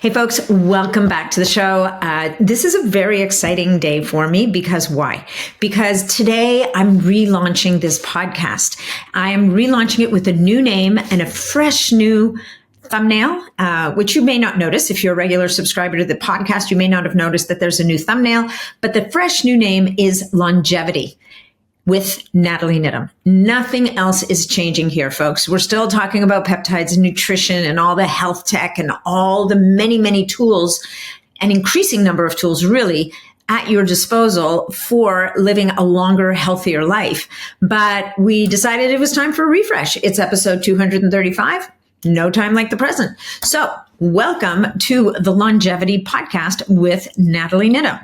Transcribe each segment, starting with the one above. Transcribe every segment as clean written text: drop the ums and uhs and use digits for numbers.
Hey folks, welcome back to the show. This is a very exciting day for me because why? Because today I'm relaunching this podcast. I am relaunching it with a new name and a fresh new thumbnail, which you may not notice. If you're a regular subscriber to the podcast, you may not have noticed that there's a new thumbnail, but the fresh new name is Longevity with Natalie Needham. Nothing else is changing here, folks. We're still talking about peptides and nutrition and all the health tech and all the many, many tools, an increasing number of tools really at your disposal for living a longer, healthier life. But we decided it was time for a refresh. It's episode 235. No time like the present. So welcome to the Longevity Podcast with Natalie Needham.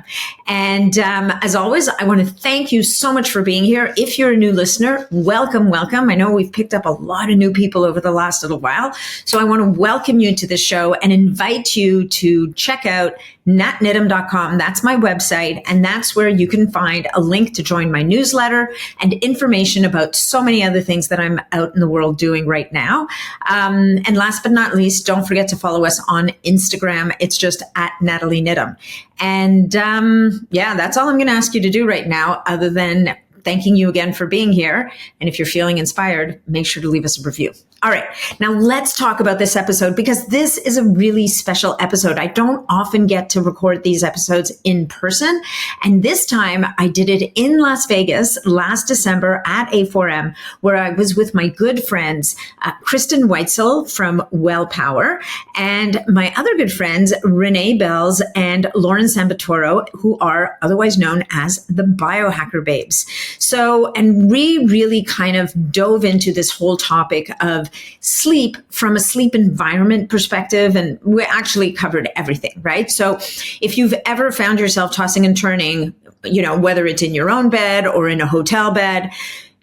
And as always, I want to thank you so much for being here. If you're a new listener, welcome, welcome. I know we've picked up a lot of new people over the last little while. So I want to welcome you to the show and invite you to check out natneedham.com. That's my website. And that's where you can find a link to join my newsletter and information about so many other things that I'm out in the world doing right now. And last but not least, don't forget to follow us on Instagram. It's just at Natalie Needham. And that's all I'm going to ask you to do right now, other than thanking you again for being here. And if you're feeling inspired, make sure to leave us a review. All right, now let's talk about this episode because this is a really special episode. I don't often get to record these episodes in person. And this time I did it in Las Vegas last December at A4M, where I was with my good friends, Kristen Weitzel from Wellpower, and my other good friends, Renee Bells and Lauren Sambatoro, who are otherwise known as the Biohacker Babes. So, and we really kind of dove into this whole topic of sleep from a sleep environment perspective. And we actually covered everything, right? So if you've ever found yourself tossing and turning, whether it's in your own bed or in a hotel bed,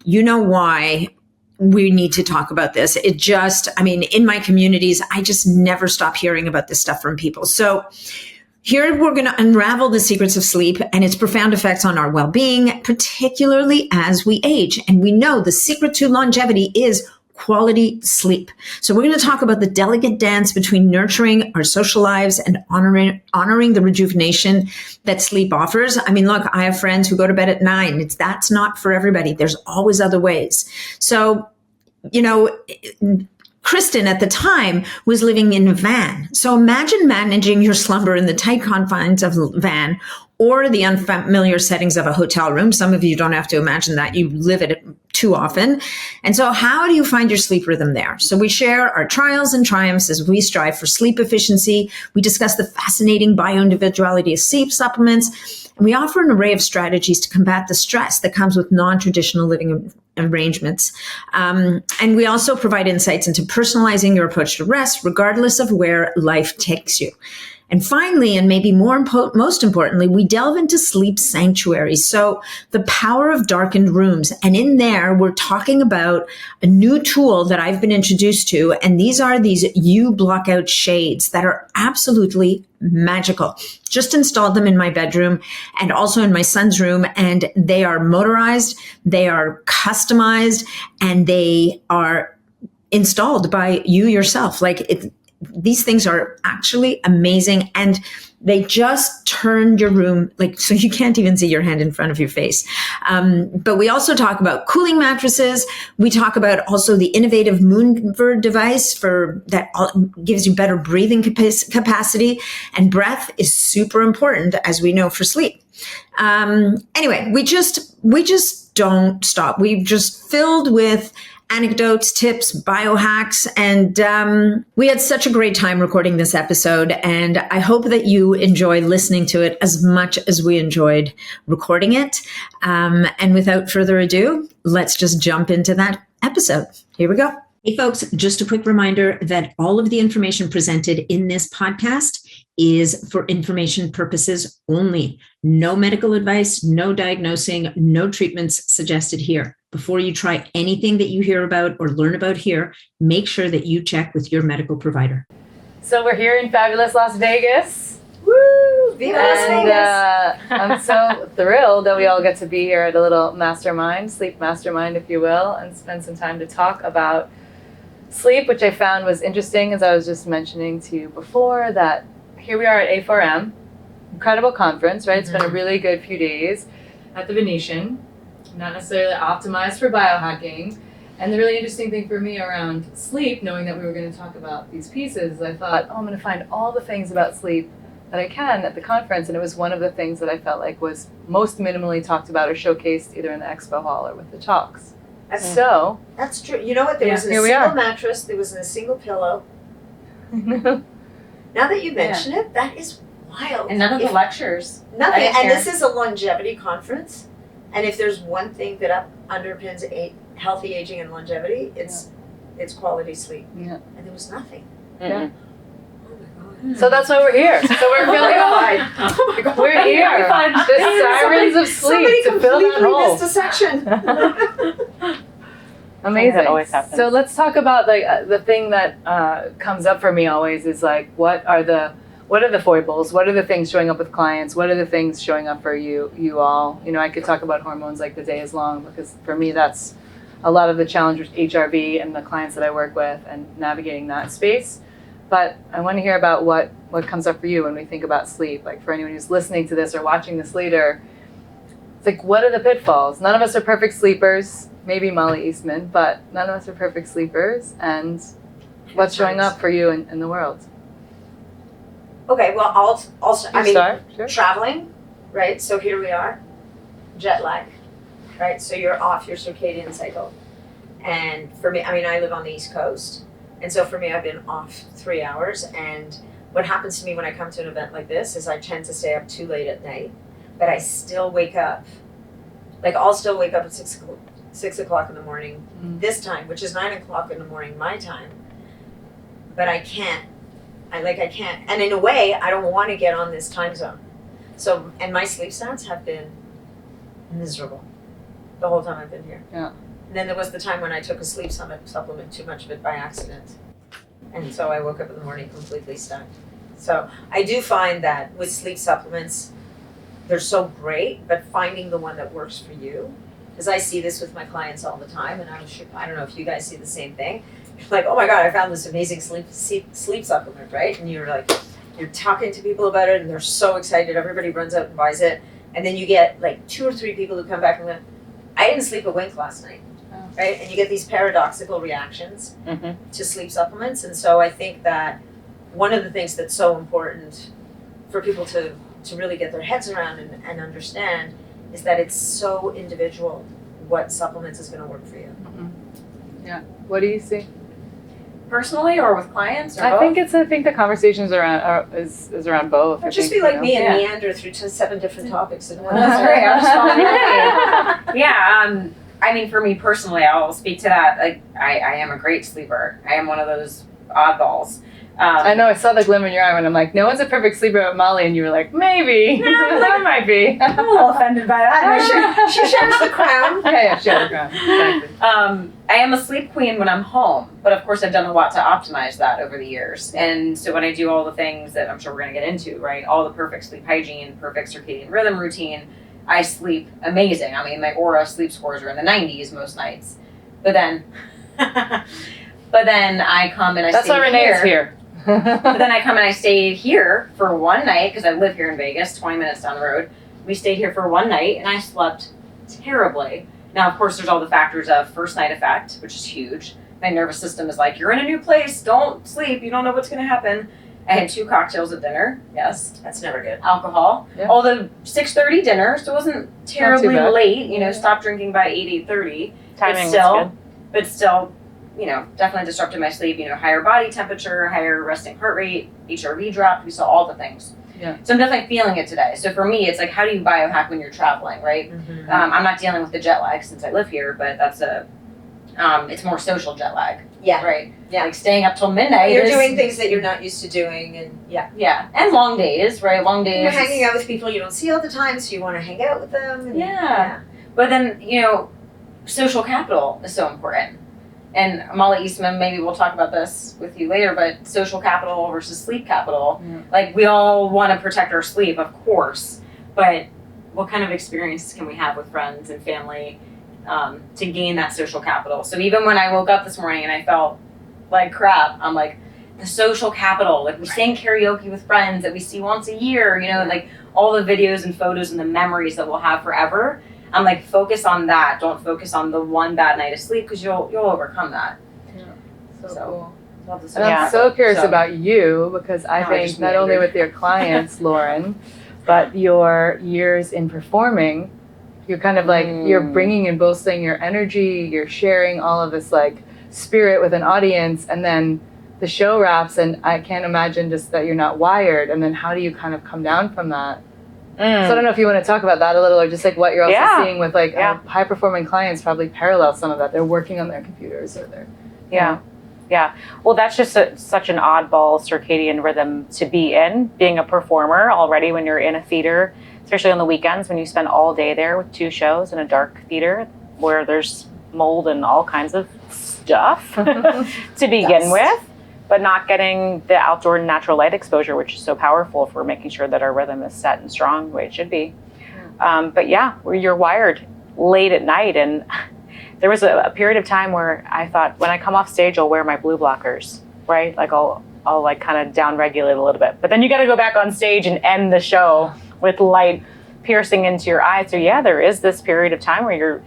you know why we need to talk about this. In my communities, I just never stop hearing about this stuff from people. So here we're going to unravel the secrets of sleep and its profound effects on our well-being, particularly as we age. And we know the secret to longevity is quality sleep. So we're going to talk about the delicate dance between nurturing our social lives and honoring the rejuvenation that sleep offers. I mean, look, I have friends who go to bed at 9. That's not for everybody. There's always other ways. So, Kristen at the time was living in a van. So imagine managing your slumber in the tight confines of a van or the unfamiliar settings of a hotel room. Some of you don't have to imagine that. You live it too often. And so how do you find your sleep rhythm there? So we share our trials and triumphs as we strive for sleep efficiency. We discuss the fascinating bioindividuality of sleep supplements. And we offer an array of strategies to combat the stress that comes with non-traditional living arrangements. And we also provide insights into personalizing your approach to rest, regardless of where life takes you. And finally, and maybe most importantly, we delve into sleep sanctuaries. So the power of darkened rooms. And in there, we're talking about a new tool that I've been introduced to. And these are these UBLOCKOUT Shades that are absolutely magical. Just installed them in my bedroom and also in my son's room. And they are motorized, they are customized, and they are installed by you yourself. These things are actually amazing, and they just turn your room so you can't even see your hand in front of your face. But we also talk about cooling mattresses. We talk about also the innovative Moonbird device that gives you better breathing capacity, and breath is super important, as we know, for sleep. Anyway, we just don't stop. We've just filled with anecdotes, tips, biohacks, and we had such a great time recording this episode, and I hope that you enjoy listening to it as much as we enjoyed recording it. And without further ado, let's just jump into that episode. Here we go. Hey folks, just a quick reminder that all of the information presented in this podcast is for information purposes only. No medical advice, no diagnosing, no treatments suggested here. Before you try anything that you hear about or learn about here, make sure that you check with your medical provider. So we're here in fabulous Las Vegas. Woo! Viva Las Vegas! I'm so thrilled that we all get to be here at a little mastermind, sleep mastermind, if you will, and spend some time to talk about sleep, which I found was interesting, as I was just mentioning to you before, that here we are at A4M, incredible conference, right? It's been a really good few days at the Venetian, not necessarily optimized for biohacking. And the really interesting thing for me around sleep, knowing that we were going to talk about these pieces, I thought, oh, I'm going to find all the things about sleep that I can at the conference. And it was one of the things that I felt like was most minimally talked about or showcased either in the expo hall or with the talks. So that's true. You know what? There was in a single mattress. There was in a single pillow. Now that you mention it, that is wild. And none of the lectures. Nothing. And this is a longevity conference. And if there's one thing that underpins healthy aging and longevity, it's quality sleep. Yeah. And there was nothing. Yeah. So that's why we're here. So we're filling up. We're here. The sirens of sleep to fill that hole. Missed a section. Amazing. That always happens. So let's talk about the thing that comes up for me always is like, what are the foibles? What are the things showing up with clients? What are the things showing up for you all? You know, I could talk about hormones like the day is long, because for me that's a lot of the challenge with HRV and the clients that I work with and navigating that space. But I want to hear about what comes up for you when we think about sleep. Like for anyone who's listening to this or watching this later, it's like, what are the pitfalls? None of us are perfect sleepers, maybe Molly Eastman, but none of us are perfect sleepers. And what's showing up for you in the world? Okay, well, I'll start. Sure. Traveling, right? So here we are, jet lag, right? So you're off your circadian cycle. And for me, I live on the East Coast. And so for me, I've been off 3 hours. And what happens to me when I come to an event like this is I tend to stay up too late at night, but I still wake up. Like I'll still wake up at 6 o'clock in the morning this time, which is 9 o'clock in the morning my time. But I can't. I can't. And in a way, I don't want to get on this time zone. So, and my sleep stats have been miserable the whole time I've been here. Yeah. And then there was the time when I took a sleep supplement, too much of it by accident. And so I woke up in the morning completely stunned. So I do find that with sleep supplements, they're so great, but finding the one that works for you, because I see this with my clients all the time, and I don't know if you guys see the same thing. You're like, oh my God, I found this amazing sleep supplement, right? And you're talking to people about it, and they're so excited. Everybody runs out and buys it. And then you get like 2 or 3 people who come back and go, I didn't sleep a wink last night. Right? And you get these paradoxical reactions to sleep supplements. And so I think that one of the things that's so important for people to really get their heads around and understand is that it's so individual what supplements is going to work for you. Yeah. What do you see? Personally or with clients? Or I both? think the conversations is around both. Or just be like me and meander through 7 different topics at once. That's great. I was just following with you. Yeah. I mean, for me personally, I'll speak to that. Like, I am a great sleeper. I am one of those oddballs. I know, I saw the glimmer in your eye when I'm like, no one's a perfect sleeper but Molly, and you were like, maybe. That might be. I'm a little offended by that. She shares the crown. Yeah, she shares the crown. Exactly. I am a sleep queen when I'm home, but of course I've done a lot to optimize that over the years. And so when I do all the things that I'm sure we're going to get into, right, all the perfect sleep hygiene, perfect circadian rhythm routine, I sleep amazing. I mean, my Aura sleep scores are in the 90s most nights. But then I come and I That's stay why Renee's here. But then I come and I stay here for one night, because I live here in Vegas, 20 minutes down the road. We stayed here for one night, and I slept terribly. Now, of course, there's all the factors of first night effect, which is huge. My nervous system is like, you're in a new place, don't sleep, you don't know what's going to happen. I had 2 cocktails at dinner, yes. That's never good. Alcohol. Yeah. All the 6:30 dinner, so it wasn't terribly bad. late. You know, stopped drinking by 8:30. Timing But still, you know, definitely disrupted my sleep. You know, higher body temperature, higher resting heart rate, HRV dropped. We saw all the things. Yeah. So I'm definitely feeling it today. So for me, it's like, how do you biohack when you're traveling, right? I'm not dealing with the jet lag since I live here, but that's it's more social jet lag. Yeah. Right. Yeah. Like staying up till midnight. You're doing things that you're not used to doing, and Yeah, and long days, right? Long days. you're hanging out with people you don't see all the time, so you want to hang out with them. And, Yeah. But then, you know, social capital is so important. And Molly Eastman, maybe we'll talk about this with you later, but social capital versus sleep capital. Yeah. Like, we all want to protect our sleep, of course, but what kind of experiences can we have with friends and family to gain that social capital? So even when I woke up this morning and I felt like crap, I'm like, the social capital. Like we sing karaoke with friends that we see once a year, you know, like all the videos and photos and the memories that we'll have forever. I'm like, focus on that. Don't focus on the one bad night of sleep because you'll overcome that. Yeah. So cool. Love the And I'm so curious about you because I think just not only meandered. with your clients, Lauren, but your years in performing, you're kind of like, you're bringing and bolstering your energy, you're sharing all of this like spirit with an audience, and then the show wraps, and I can't imagine just that you're not wired, and then how do you kind of come down from that? So I don't know if you want to talk about that a little, or just like what you're also seeing with like high performing clients probably parallel some of that. They're working on their computers or they're, Yeah. Well, that's just such an oddball circadian rhythm to be in, being a performer already when you're in a theater, especially on the weekends when you spend all day there with 2 shows in a dark theater where there's mold and all kinds of stuff to begin with, but not getting the outdoor natural light exposure, which is so powerful for making sure that our rhythm is set and strong the way it should be. But yeah, where you're wired late at night. And there was a period of time where I thought, when I come off stage, I'll wear my blue blockers, right? Like I'll like kind of down regulate a little bit, but then you got to go back on stage and end the show with light piercing into your eyes. So yeah, there is this period of time where you're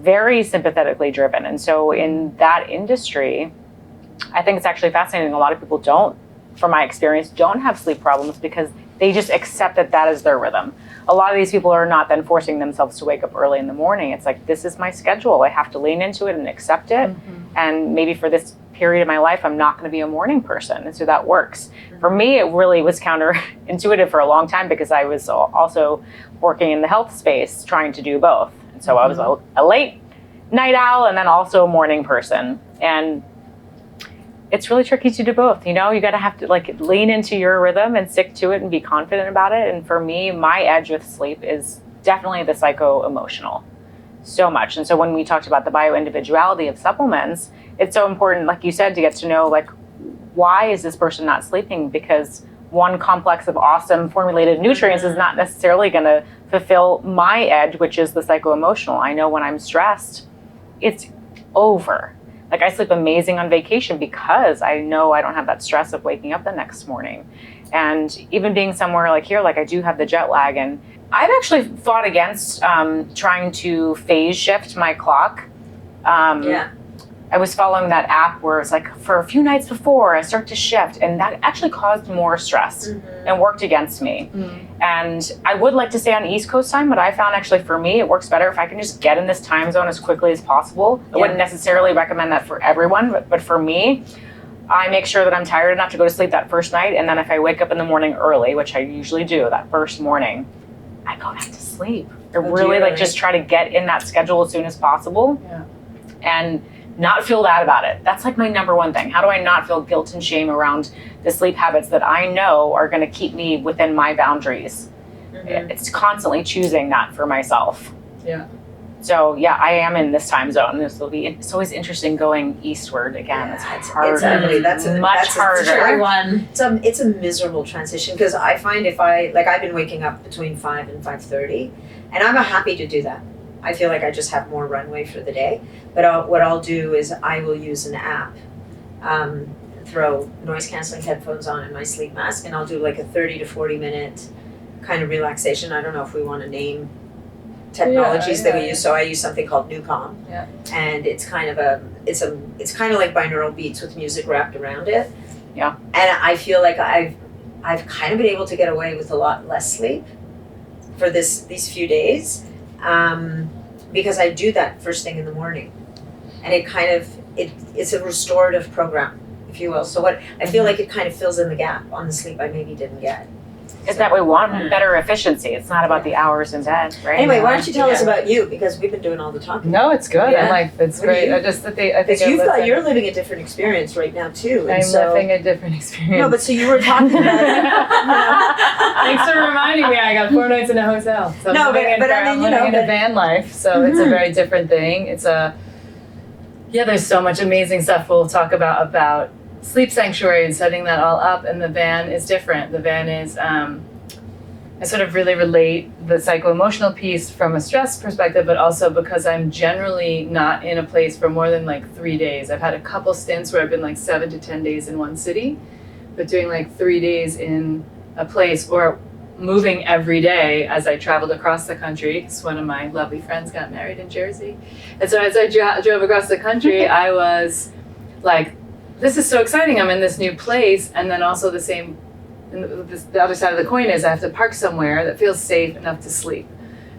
very sympathetically driven. And so in that industry, I think it's actually fascinating. A lot of people don't, from my experience, don't have sleep problems because they just accept that that is their rhythm. A lot of these people are not then forcing themselves to wake up early in the morning. It's like, this is my schedule. I have to lean into it and accept it. And maybe for this period of my life, I'm not going to be a morning person. And so that works. For me, it really was counterintuitive for a long time because I was also working in the health space, trying to do both. And so I was a late night owl and then also a morning person. And it's really tricky to do both. You know, you got to have to like lean into your rhythm and stick to it and be confident about it. And for me, my edge with sleep is definitely the psycho-emotional, so much. And so when we talked about the bio-individuality of supplements, it's so important, like you said, to get to know like, why is this person not sleeping? Because one complex of awesome formulated nutrients is not necessarily going to fulfill my edge, which is the psycho-emotional. I know when I'm stressed, it's over. Like I sleep amazing on vacation because I know I don't have that stress of waking up the next morning. And even being somewhere like here, like I do have the jet lag, and I've actually fought against trying to phase shift my clock. I was following that app where it's like for a few nights before I start to shift, and that actually caused more stress and worked against me. And I would like to stay on East Coast time, but I found actually for me, it works better if I can just get in this time zone as quickly as possible. I wouldn't necessarily recommend that for everyone, but for me, I make sure that I'm tired enough to go to sleep that first night. And then if I wake up in the morning early, which I usually do that first morning, I go back to sleep. I really like just try to get in that schedule as soon as possible and not feel bad about it. That's like my number one thing. How do I not feel guilt and shame around the sleep habits that I know are going to keep me within my boundaries? It's constantly choosing that for myself. So yeah, I am in this time zone. It's always interesting going eastward again. It's harder. Exactly. That's much harder. One. It's a miserable transition because I find I've been waking up between 5 and 5:30, and I'm happy to do that. I feel like I just have more runway for the day. But what I'll do is I will use an app, throw noise canceling headphones on and my sleep mask, and I'll do like a 30 to 40 minute kind of relaxation. I don't know if we want to name technologies that we use. So I use something called Newcom, and it's kind of it's kind of like binaural beats with music wrapped around it. And I feel like I've kind of been able to get away with a lot less sleep for these few days. Because I do that first thing in the morning, and it's a restorative program, if you will. So what I feel like it kind of fills in the gap on the sleep I maybe didn't get. Is that we want better efficiency? It's not about the hours in bed, right? Anyway, why don't you tell us about you, because we've been doing all the talking. No, it's good. I'm like, it's great. I think you're living a different experience right now too. I'm living a different experience. No, but so you were talking about Thanks for reminding me. I got 4 nights in a hotel. So I'm living in a van life. So it's a very different thing. There's so much amazing stuff we'll talk about sleep sanctuary and setting that all up. And the van is different. The van is, I I sort of really relate the psycho-emotional piece from a stress perspective, but also because I'm generally not in a place for more than like 3 days. I've had a couple stints where I've been like 7 to 10 days in one city, but doing like 3 days in a place or moving every day as I traveled across the country, because one of my lovely friends got married in Jersey. And so as I drove across the country, I was like, this is so exciting. I'm in this new place. And then also the other side of the coin is I have to park somewhere that feels safe enough to sleep.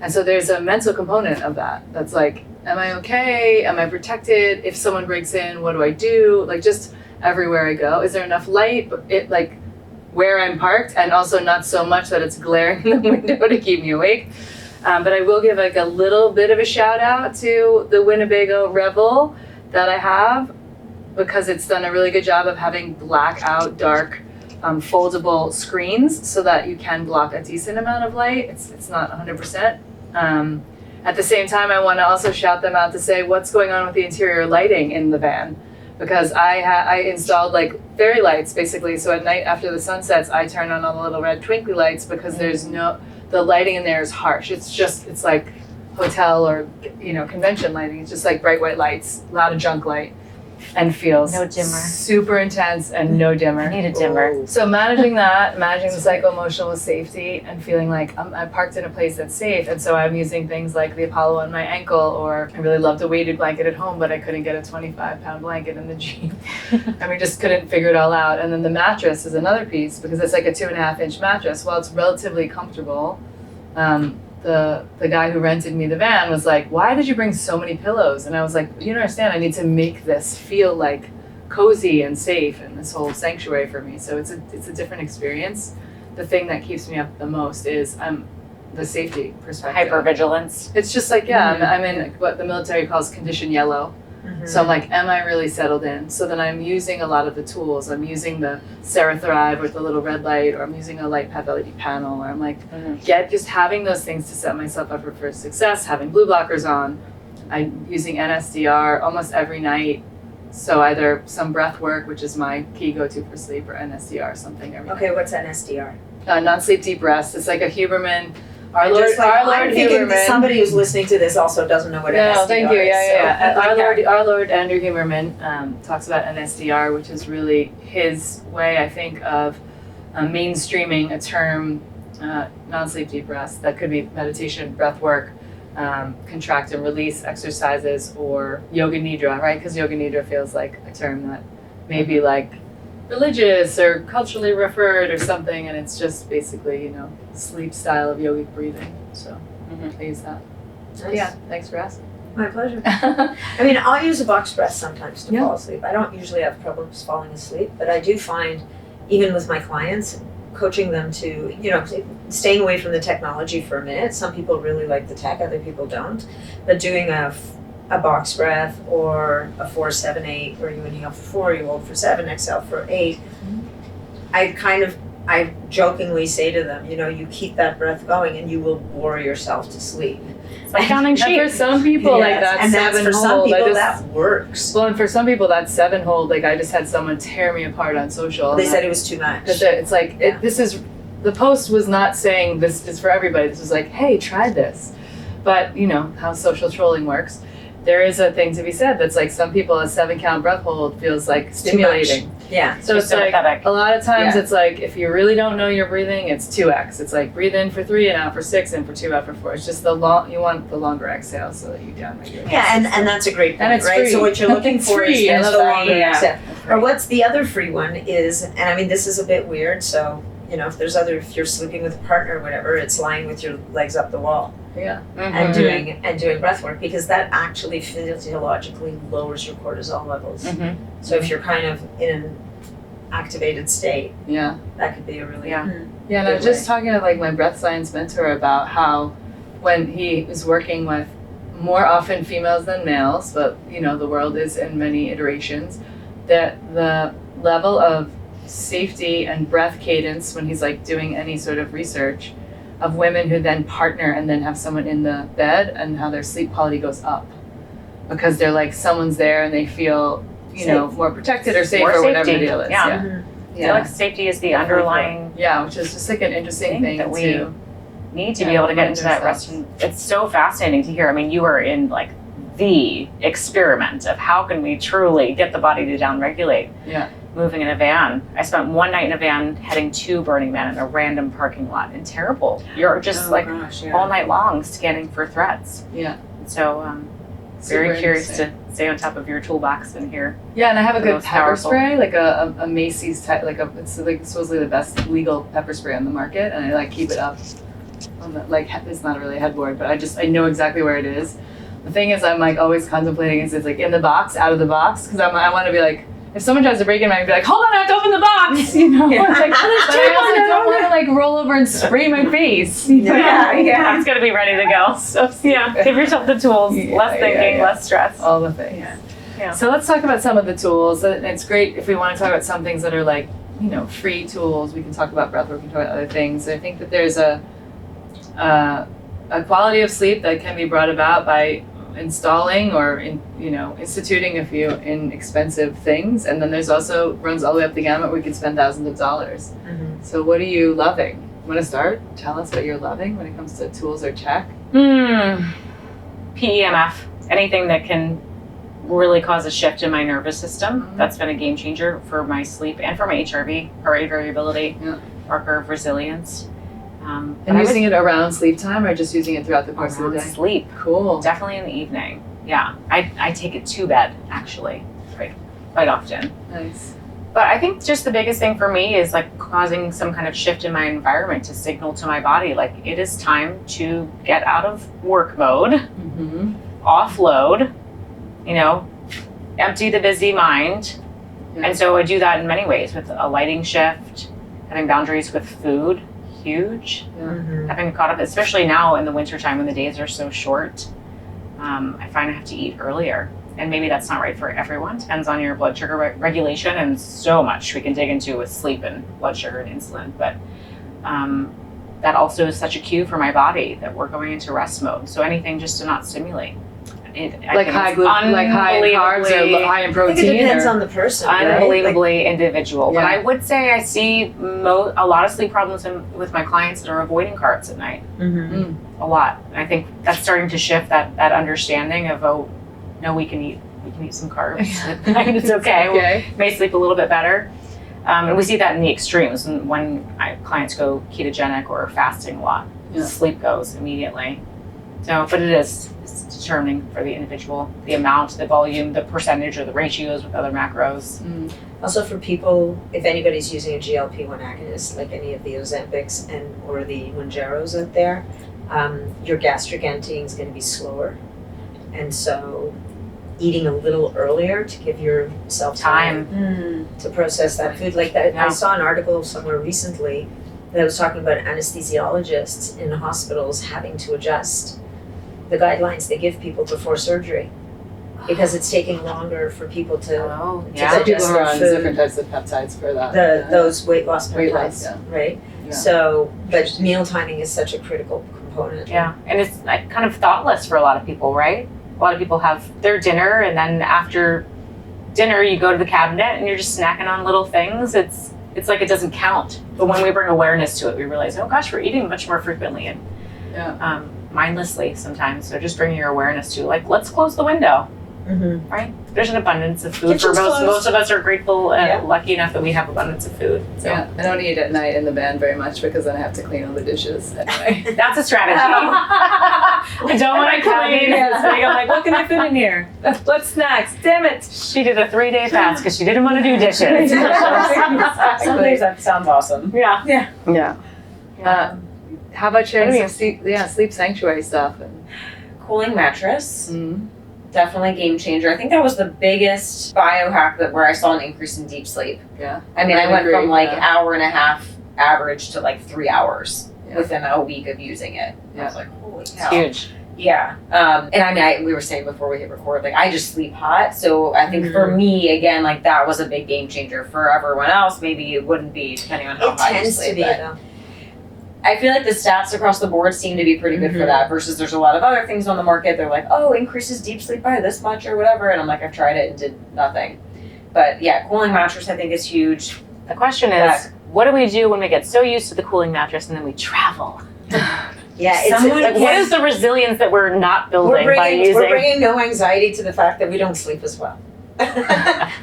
And so there's a mental component of that. That's like, am I okay? Am I protected? If someone breaks in, what do I do? Like just everywhere I go. Is there enough light? Like where I'm parked, and also not so much that it's glaring in the window to keep me awake. But I will give like a little bit of a shout out to the Winnebago Revel that I have, because it's done a really good job of having blackout dark foldable screens so that you can block a decent amount of light. It's not 100%. At the same time, I want to also shout them out to say what's going on with the interior lighting in the van, because I installed like fairy lights basically. So at night after the sun sets, I turn on all the little red twinkly lights because the lighting in there is harsh. It's like hotel or convention lighting. It's just like bright white lights, a lot of junk light. And feels No dimmer. super intense and no dimmer. I need a dimmer. So managing the psycho-emotional with safety and feeling like I'm parked in a place that's safe. And so I'm using things like the Apollo on my ankle, or I really loved a weighted blanket at home, but I couldn't get a 25-pound blanket in the Jeep. And we just couldn't figure it all out. And then the mattress is another piece, because it's like a 2.5-inch mattress. While it's relatively comfortable, the guy who rented me the van was like, why did you bring so many pillows? And I was like, you don't understand, I need to make this feel like cozy and safe and this whole sanctuary for me. So it's a different experience. The thing that keeps me up the most is the safety perspective. Hypervigilance. It's just like, I'm in what the military calls condition yellow. Mm-hmm. So I'm like, am I really settled in? So then I'm using a lot of the tools. I'm using the Thrive with the little red light, or I'm using a light path LED panel, or I'm like, just having those things to set myself up for success, having blue blockers on. I'm using NSDR almost every night. So either some breath work, which is my key go-to for sleep, or NSDR, something every night. Okay, what's NSDR? Non-sleep deep rest. It's like a Huberman. Our I'm Lord thinking Huberman. somebody who's listening to this also doesn't know what NSDR is. Thank you. Yeah. So, Our Lord Andrew Huberman talks about NSDR, which is really his way, I think, of mainstreaming a term, non-sleep deep rest. That could be meditation, breath work, contract and release exercises, or yoga nidra, right? Because yoga nidra feels like a term that may be like religious or culturally referred or something, and it's just basically sleep style of yogic breathing. So I use that. nice. Yeah, thanks for asking. My pleasure. I mean, I'll use a box breath sometimes to Yeah. fall asleep. I don't usually have problems falling asleep, but I do find, even with my clients, coaching them to, staying away from the technology for a minute. Some people really like the tech, other people don't. But doing a box breath or a 4-7-8, where you inhale for 4, you hold for 7, exhale for 8. I jokingly say to them, you keep that breath going and you will bore yourself to sleep. It's like counting And sheep. for some people, like Yes, that and that's 7 for some hold, people that works. well, and for some people that 7 hold, like I just had someone tear me apart on social. They said it was too much. It's like, Yeah. the post was not saying this is for everybody. This was like, hey, try this. But how social trolling works. There is a thing to be said that's like, some people a 7-count breath hold feels like stimulating. Yeah. So Too it's like sympathetic. a lot of times Yeah. it's like, if you really don't know your breathing, it's 2x. It's like breathe in for 3 and out for 6 and for 2 out for 4. It's just you want the longer exhale so that you downregulate. Yeah, and that's a great point, And it's right? free. So what you're looking It's for free. I is love the that. longer Yeah. exhale. Or what's the other free one is, and I mean this is a bit weird, so if you're sleeping with a partner or whatever, it's lying with your legs up the wall Yeah. and doing breath work, because that actually physiologically lowers your cortisol levels. So if you're kind of in an activated state, Yeah. that could be a really Yeah, and I was Good just talking to like my breath science mentor about how when he is working with more often females than males, but the world is in many iterations, that the level of safety and breath cadence when he's like doing any sort of research of women who then partner and then have someone in the bed, and how their sleep quality goes up because they're like, someone's there and they feel more protected or safe More or whatever the safety. deal is. Yeah. Mhm. I feel like safety is the underlying Yeah, which is just like an interesting thing thing that we to need to be able to get into that rest. And it's so fascinating to hear. I mean, you are in like the experiment of how can we truly get the body to downregulate. Yeah. Moving in a van. I spent one night in a van heading to Burning Man in a random parking lot, and terrible. You're just all night long scanning for threats. Yeah. So very curious to stay on top of your toolbox in here. Yeah, and I have a good pepper powerful spray, like a Macy's type, it's like supposedly the best legal pepper spray on the market, and I like keep it up on the it's not really a headboard, but I know exactly where it is. The thing is, I'm like always contemplating is it's like in the box, out of the box, because I want to be like, if someone tries to break in, I might be like, hold on, I have to open the box, you know? Like, but I also don't want to like roll over and spray my face. You know? Yeah. It's gonna be ready to go. So give yourself the tools, less thinking, less stress. All the things. Yeah. So let's talk about some of the tools. And it's great if we want to talk about some things that are like, you know, free tools. We can talk about breathwork, we can talk about other things. I think that there's a quality of sleep that can be brought about by installing or instituting a few inexpensive things, and then there's also runs all the way up the gamut where we could spend thousands of dollars. Mm-hmm. So what are you loving? Want to start? Tell us what you're loving when it comes to tools or tech. PEMF, anything that can really cause a shift in my nervous system. Mm-hmm. That's been a game changer for my sleep and for my HRV, heart rate variability, marker of resilience. And using it around sleep time or just using it throughout the course of the day? Sleep. Cool. Definitely in the evening. Yeah. I take it to bed, actually, quite often. Nice. But I think just the biggest thing for me is like causing some kind of shift in my environment to signal to my body, like it is time to get out of work mode, offload, empty the busy mind. Yeah. And so I do that in many ways with a lighting shift, having boundaries with food. Huge. Having caught up, especially now in the wintertime when the days are so short, I find I have to eat earlier. And maybe that's not right for everyone. Depends on your blood sugar regulation, and so much we can dig into with sleep and blood sugar and insulin. But that also is such a cue for my body that we're going into rest mode. So anything just to not stimulate. Like high carbs or high in protein? I think it depends on the person. Unbelievably individual. Yeah. But I would say I see a lot of sleep problems with my clients that are avoiding carbs at night. A lot. And I think that's starting to shift that understanding of, no, we can eat some carbs at night. It's okay. We may sleep a little bit better. And we see that in the extremes. When clients go ketogenic or fasting a lot, sleep goes immediately. So, but it's determining for the individual, the amount, the volume, the percentage, or the ratios with other macros. Also for people, if anybody's using a GLP-1 agonist, like any of the Ozempics or the Mounjaros out there, your gastric emptying is going to be slower. And so eating a little earlier to give yourself time to process that food. Like that, I saw an article somewhere recently that was talking about anesthesiologists in hospitals having to adjust the guidelines they give people before surgery because it's taking longer for people to digest people are on food. Different types of peptides for that. Those weight loss peptides, right? Yeah. So, but meal timing is such a critical component. Yeah, and it's like kind of thoughtless for a lot of people, right? A lot of people have their dinner, and then after dinner you go to the cabinet and you're just snacking on little things. It's like it doesn't count. But when we bring awareness to it, we realize, oh gosh, we're eating much more frequently and mindlessly sometimes. So just bringing your awareness to, like, let's close the window, right? There's an abundance of food. Most of us are grateful and lucky enough that we have abundance of food. So. Yeah, I don't eat at night in the van very much because then I have to clean all the dishes anyway. That's a strategy. I don't want to clean. I'm like, what can I fit in here? What snacks? Damn it! She did a 3-day fast because she didn't want to do dishes. Some days that sounds awesome. Yeah. How about sharing some sleep sanctuary stuff? Cooling mattress. Definitely a game changer. I think that was the biggest biohack where I saw an increase in deep sleep. Yeah. I mean, I went from hour and a half average to 3 hours within a week of using it. I was like, holy cow. It's huge. Yeah. And I mean, we were saying before we hit record, I just sleep hot. So I think for me, again, that was a big game changer. For everyone else, maybe it wouldn't be, depending on how high you sleep. It tends to be, though. I feel like the stats across the board seem to be pretty good for that versus there's a lot of other things on the market. They're like, oh, increases deep sleep by this much or whatever. And I'm like, I've tried it and did nothing. But yeah, cooling mattress I think is huge. The question is, what do we do when we get so used to the cooling mattress and then we travel? Yeah, it's Someone- Like, what is the resilience that we're not building by using? we're bringing no anxiety to the fact that we don't sleep as well.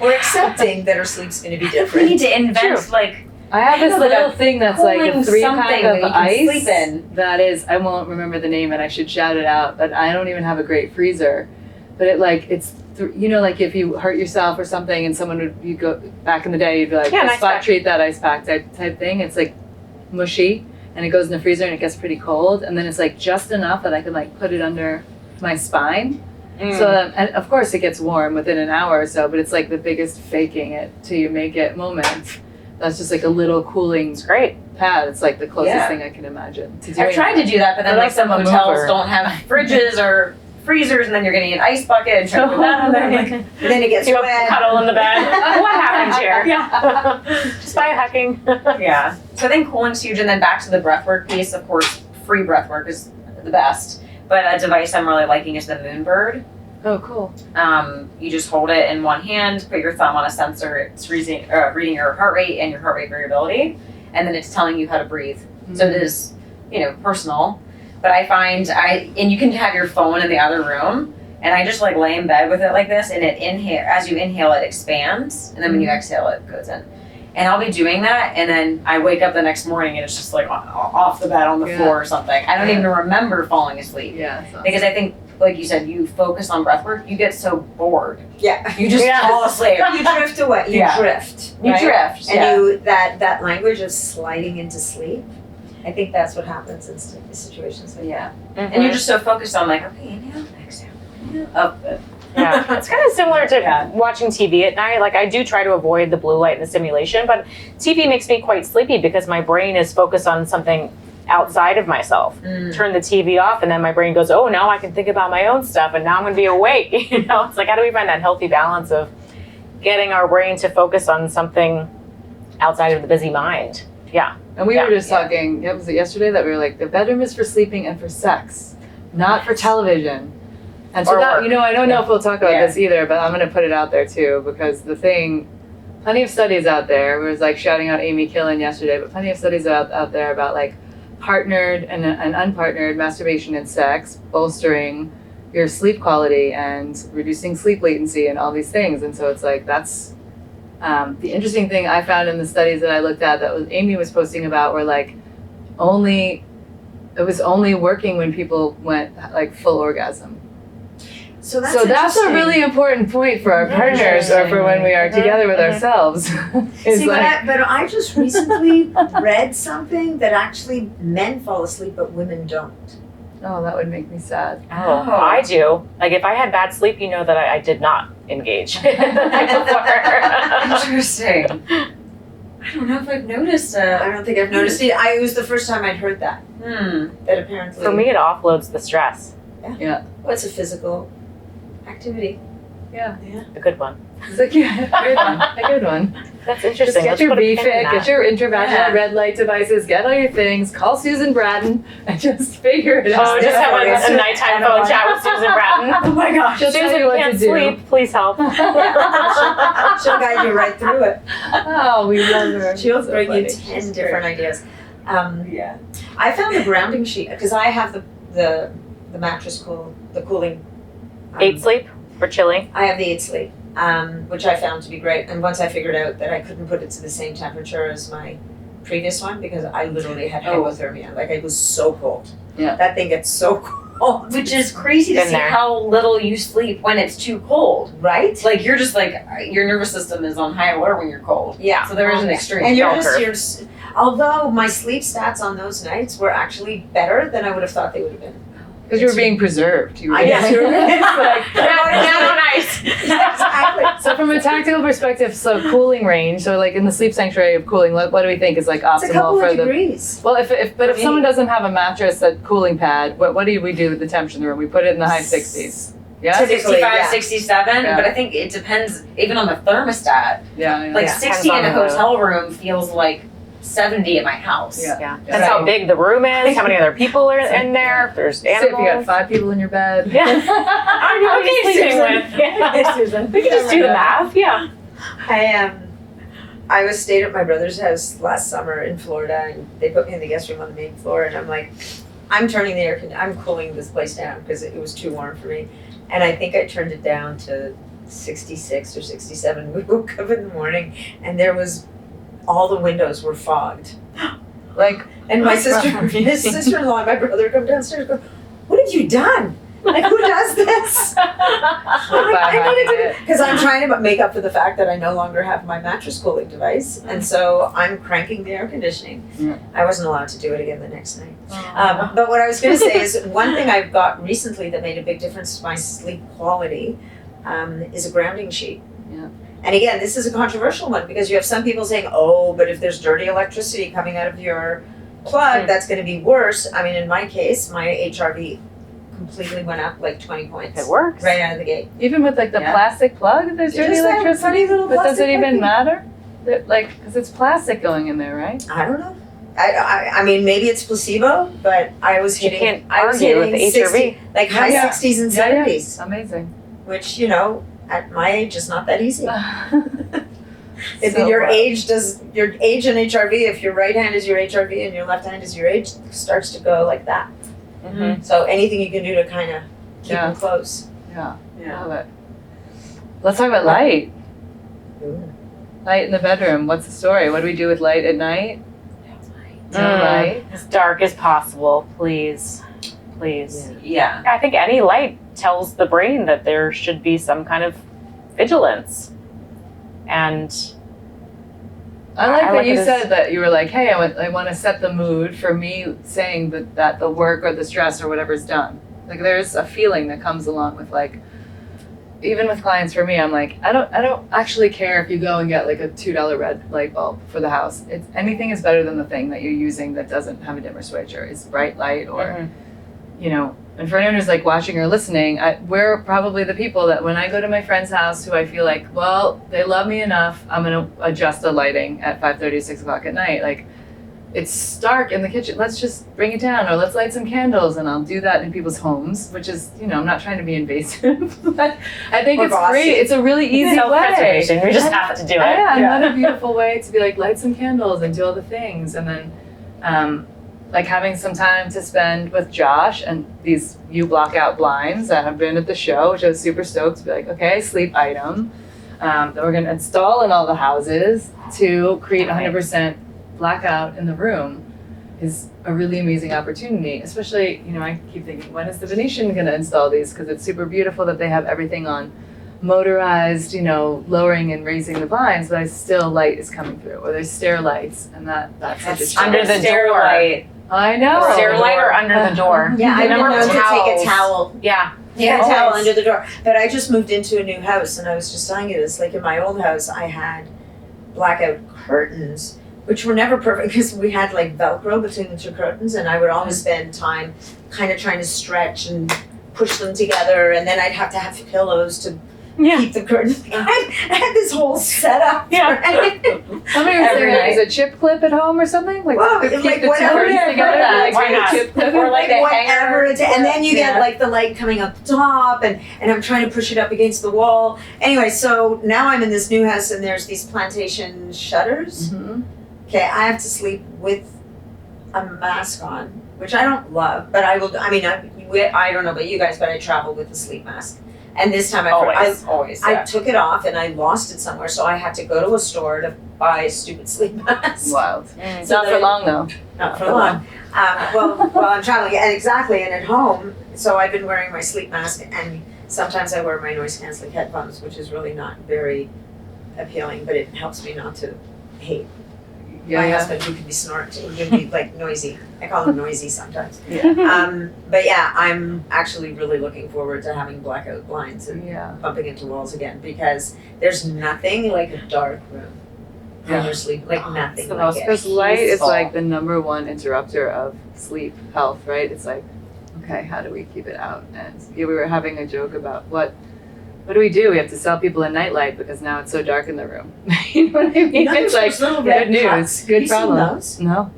We're accepting that our sleep's going to be different. We need to invent like I have this little thing that's like a cooling 3 something pack that of you can ice. sleep in. That is, I won't remember the name and I should shout it out, but I don't even have a great freezer. But it like, it's, you know, like if you hurt yourself or something and someone would, you go, back in the day, you'd be like, Yeah, nice spot pack. treat that ice pack type thing. It's like mushy and it goes in the freezer and it gets pretty cold. And then it's like just enough that I can like put it under my spine. So that, and of course it gets warm within an hour or so, but it's like the biggest faking it till you make it moment. That's just like a little cooling It's great. pad. It's like the closest Yeah. thing I can imagine to doing I've tried to do that, but then But like some also a hotels mover. don't have fridges or freezers, and then you're getting an ice bucket and trying to put that on there. Like, And then it gets You wet. cuddle in the bed. What happened here? Yeah. Just biohacking. yeah. So I think cooling's huge, and then back to the breathwork piece. Of course, free breathwork is the best. But a device I'm really liking is the Moonbird. Oh, cool. You just hold it in one hand, put your thumb on a sensor. It's reading your heart rate and your heart rate variability, and then it's telling you how to breathe. So it is, personal. But I find and you can have your phone in the other room, and I just like lay in bed with it like this, and as you inhale, it expands, and then when you exhale, it goes in. And I'll be doing that, and then I wake up the next morning, and it's just like off the bed on the floor or something. I don't even remember falling asleep. Yeah. Awesome. Because I think, like you said, you focus on breath work, you get so bored. Yeah. You just fall asleep. You drift away. You Yeah. drift. You right? drift. And yeah. you that language of sliding into sleep. I think that's what happens in situations like Yeah. that. And you're just so focused on like, okay, inhale, exhale, inhale, up. Yeah, it's kind of similar to watching TV at night. Like I do try to avoid the blue light and the stimulation, but TV makes me quite sleepy because my brain is focused on something outside of myself. Turn the TV off and then my brain goes, oh, now I can think about my own stuff and now I'm going to be awake. It's like, how do we find that healthy balance of getting our brain to focus on something outside of the busy mind? Yeah. And we were just talking, was it yesterday that we were like, the bedroom is for sleeping and for sex, not for television. And so Or that, work. I don't know if we'll talk about Yeah. this either, but I'm going to put it out there too, because plenty of studies out there, we was like shouting out Amy Killen yesterday, but plenty of studies out there about like partnered and unpartnered masturbation and sex, bolstering your sleep quality and reducing sleep latency and all these things. And so it's like, that's the interesting thing I found in the studies that I looked at that Amy was posting about were like it was only working when people went like full orgasm. So that's So that's a interesting. really important point for our partners or for when we are together with ourselves. It's See, like, but I just recently read something that actually men fall asleep but women don't. oh, that would make me sad. Oh, I do. Like if I had bad sleep, you know that I did not engage the night before. Interesting. I don't know if I've noticed I don't think I've noticed it. It was the first time I'd heard that. That apparently. For me, it offloads the stress. well, it's a physical activity. Yeah, A good one. it's like a good one. That's Just interesting. get Let's your put a pin in BFIT, that. get your intravaginal Yeah. red light devices, get all your things, call Susan Bratton, and just figure it out. Oh, just have a nighttime phone chat with Susan Bratton. Oh my gosh. She'll tell Susan you what can't to do. sleep. Please help. She'll guide you right through it. Oh, we love her. She'll So bring funny. you 10 She's different great. ideas. Yeah. I found the grounding sheet because I have the mattress the cooling. 8 sleep or chilling. I have the 8 sleep, which I found to be great. And once I figured out that I couldn't put it to the same temperature as my previous one because I literally had hypothermia. Like it was so cold. Yeah. That thing gets so cold. Which is crazy to Been see there. how little you sleep when it's too cold. right? Like you're just like your nervous system is on high alert when you're cold. Yeah. So there is an extreme. And bell curve. although my sleep stats on those nights were actually better than I would have thought they would have been. Because you were being preserved. You were I guess. you were- it's like, Not on ice. Exactly. so from a tactical perspective, so cooling range, so like in the sleep sanctuary of cooling, what do we think is like It's a couple optimal of for the degrees. well, if For me. someone doesn't have a mattress, a cooling pad, what do we do with the temperature in the room? We put it in the high 60s. Yeah, Typically, 65, yeah. 67, Yeah. but I think it depends even on the thermostat. yeah. Like Yeah. 60 in a Depends on the hotel room feels like 70 at my house. Yeah. Yeah. Yeah. That's how big the room is, how many other people are in there, if there's So if you got animals. 5 people in your bed. Yeah. I know what you're sleeping with. Yeah. Susan. We can just do the math. Yeah. I was stayed at my brother's house last summer in Florida, and they put me in the guest room on the main floor, and I'm like, I'm turning the I'm cooling this place down because it was too warm for me. And I think I turned it down to 66 or 67. We woke up in the morning and all the windows were fogged. Like, And my sister-in-law and my brother come downstairs and go, what have you done? Like, who does this? Because I'm trying to make up for the fact that I no longer have my mattress cooling device. And so I'm cranking the air conditioning. Yeah. I wasn't allowed to do it again the next night. But what I was going to say is one thing I've got recently that made a big difference to my sleep quality is a grounding sheet. Yeah. And again, this is a controversial one because you have some people saying, oh, but if there's dirty electricity coming out of your plug, that's going to be worse. I mean, in my case, my HRV completely went up like 20 points. It works. Right out of the gate. Even with like the plastic plug, there's dirty Just that electricity, funny little but does it plastic even plug. matter? Like, because it's plastic going in there, right? I don't know. I mean, maybe it's placebo, but I was You hitting. can't I was argue with hitting the HRV. 60, like high Yeah. 60s and Yeah, 70s, yeah. Amazing. which at my age is not that easy. If So your fun. age and HRV, if your right hand is your HRV and your left hand is your age, starts to go like that. Mhm. So anything you can do to kind of keep Yeah. them close. Yeah, love it. Let's talk about light. Ooh. Light in the bedroom. What's the story? What do we do with light at night? No light. As dark as possible, please. Please. Yeah. I think any light tells the brain that there should be some kind of vigilance. And I like I that like you it as- said that you were like, hey, I want to set the mood for me saying that the work or the stress or whatever is done. Like there's a feeling that comes along with like, even with clients for me, I'm like, I don't actually care if you go and get like a $2 red light bulb for the house. Anything is better than the thing that you're using that doesn't have a dimmer switch or is bright light or, and for anyone who's like watching or listening, we're probably the people that when I go to my friend's house who I feel like, well, they love me enough, I'm going to adjust the lighting at 5:30, 6 o'clock at night. Like, it's dark in the kitchen. Let's just bring it down or let's light some candles. And I'll do that in people's homes, which is, I'm not trying to be invasive, but I think Or it's bossy. great. It's a really easy way. self-preservation. We just have to do it. Yeah, another beautiful way to be like, light some candles and do all the things. And then, like having some time to spend with Josh and these UBLOCKOUT blinds that have been at the show, which I was super stoked to be like, okay, sleep item that we're going to install in all the houses to create 100% blackout in the room is a really amazing opportunity. Especially, I keep thinking, when is the Venetian going to install these? Because it's super beautiful that they have everything on motorized, lowering and raising the blinds, but still light is coming through, or there's stair lights, and that's such a That's Under the stair door. light. I know. Stair light or under the door? Yeah, I've been Remember known to take a towels? towel. Yeah. Yeah, a towel always. under the door. But I just moved into a new house, and I was just telling you this. Like in my old house, I had blackout curtains, which were never perfect because we had like Velcro between the two curtains, and I would always spend time kind of trying to stretch and push them together, and then I'd have to have pillows to keep the curtains. I had this whole setup. Yeah. How many Every is there? night. Is a chip clip at home or something? Like, Well, to keep like the two whatever, curtains yeah, together? that. Like, Why a not? chip clip? Or like a whatever hanger. it is. And then you get Yeah. like the light coming up the top, and I'm trying to push it up against the wall. Anyway, so now I'm in this new house, and there's these plantation shutters. Mhm. Okay, I have to sleep with a mask on, which I don't love, but I will. I mean, I don't know about you guys, but I travel with a sleep mask. And this time Always. I took it off and I lost it somewhere, so I had to go to a store to buy a stupid sleep mask. Wild. Mm. So Not for that- long though. Not for long. Well, I'm traveling, and exactly, and at home, so I've been wearing my sleep mask, and sometimes I wear my noise canceling headphones, which is really not very appealing, but it helps me not to hate my husband, who can be snorting, who can be like noisy. I call him noisy sometimes. But yeah, I'm actually really looking forward to having blackout blinds and Yeah. bumping into walls again, because there's nothing like a dark room when Yeah. you're sleeping, like nothing the like most it. Because light is Peaceful. like the number one interrupter of sleep health, right? It's like, okay, how do we keep it out? And we were having a joke about what do we do? We have to sell people a nightlight because now it's so dark in the room. You know what I mean? You know, It's there's like those little good red news, pots. good You seen problem. those? No.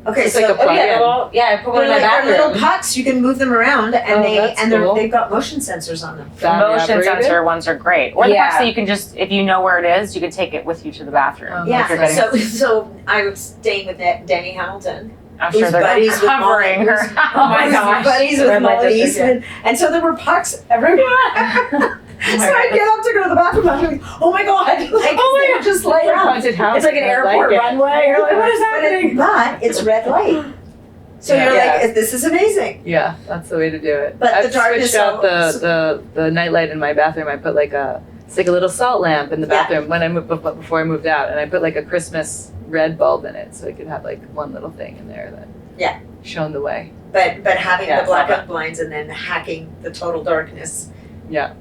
Okay, It's so like a plug-in. I put one they're in my like they're little bathroom. pots. You can move them around, and Oh, that's cool. they've got motion sensors on them. Battery Motion operated? sensor ones are great. Or the Yeah. fact that you can just, if you know where it is, you can take it with you to the bathroom. Oh, If Yeah. you're getting So I was staying with Danny Hamilton, I'm who's sure they're buddies with covering Molly, her. who's- Oh my who's gosh. buddies with Red light Molly district, Eastman, and so there were pucks everywhere. So I get up to go to the bathroom, I'm like, oh my god, like, they were just laid out. Haunted house. It's like an I airport it. runway. You're like, what is happening? But it's red light. So Yeah. you're Yeah. like, this is amazing. Yeah, that's the way to do it. But I've the darkness switched out al- the nightlight in my bathroom. I put like it's like a little salt lamp in the Yeah. bathroom when I moved before I moved out, and I put like a Christmas red bulb in it, so I could have like one little thing in there that shone the way. But having Yeah, the blackout blinds and then hacking the total darkness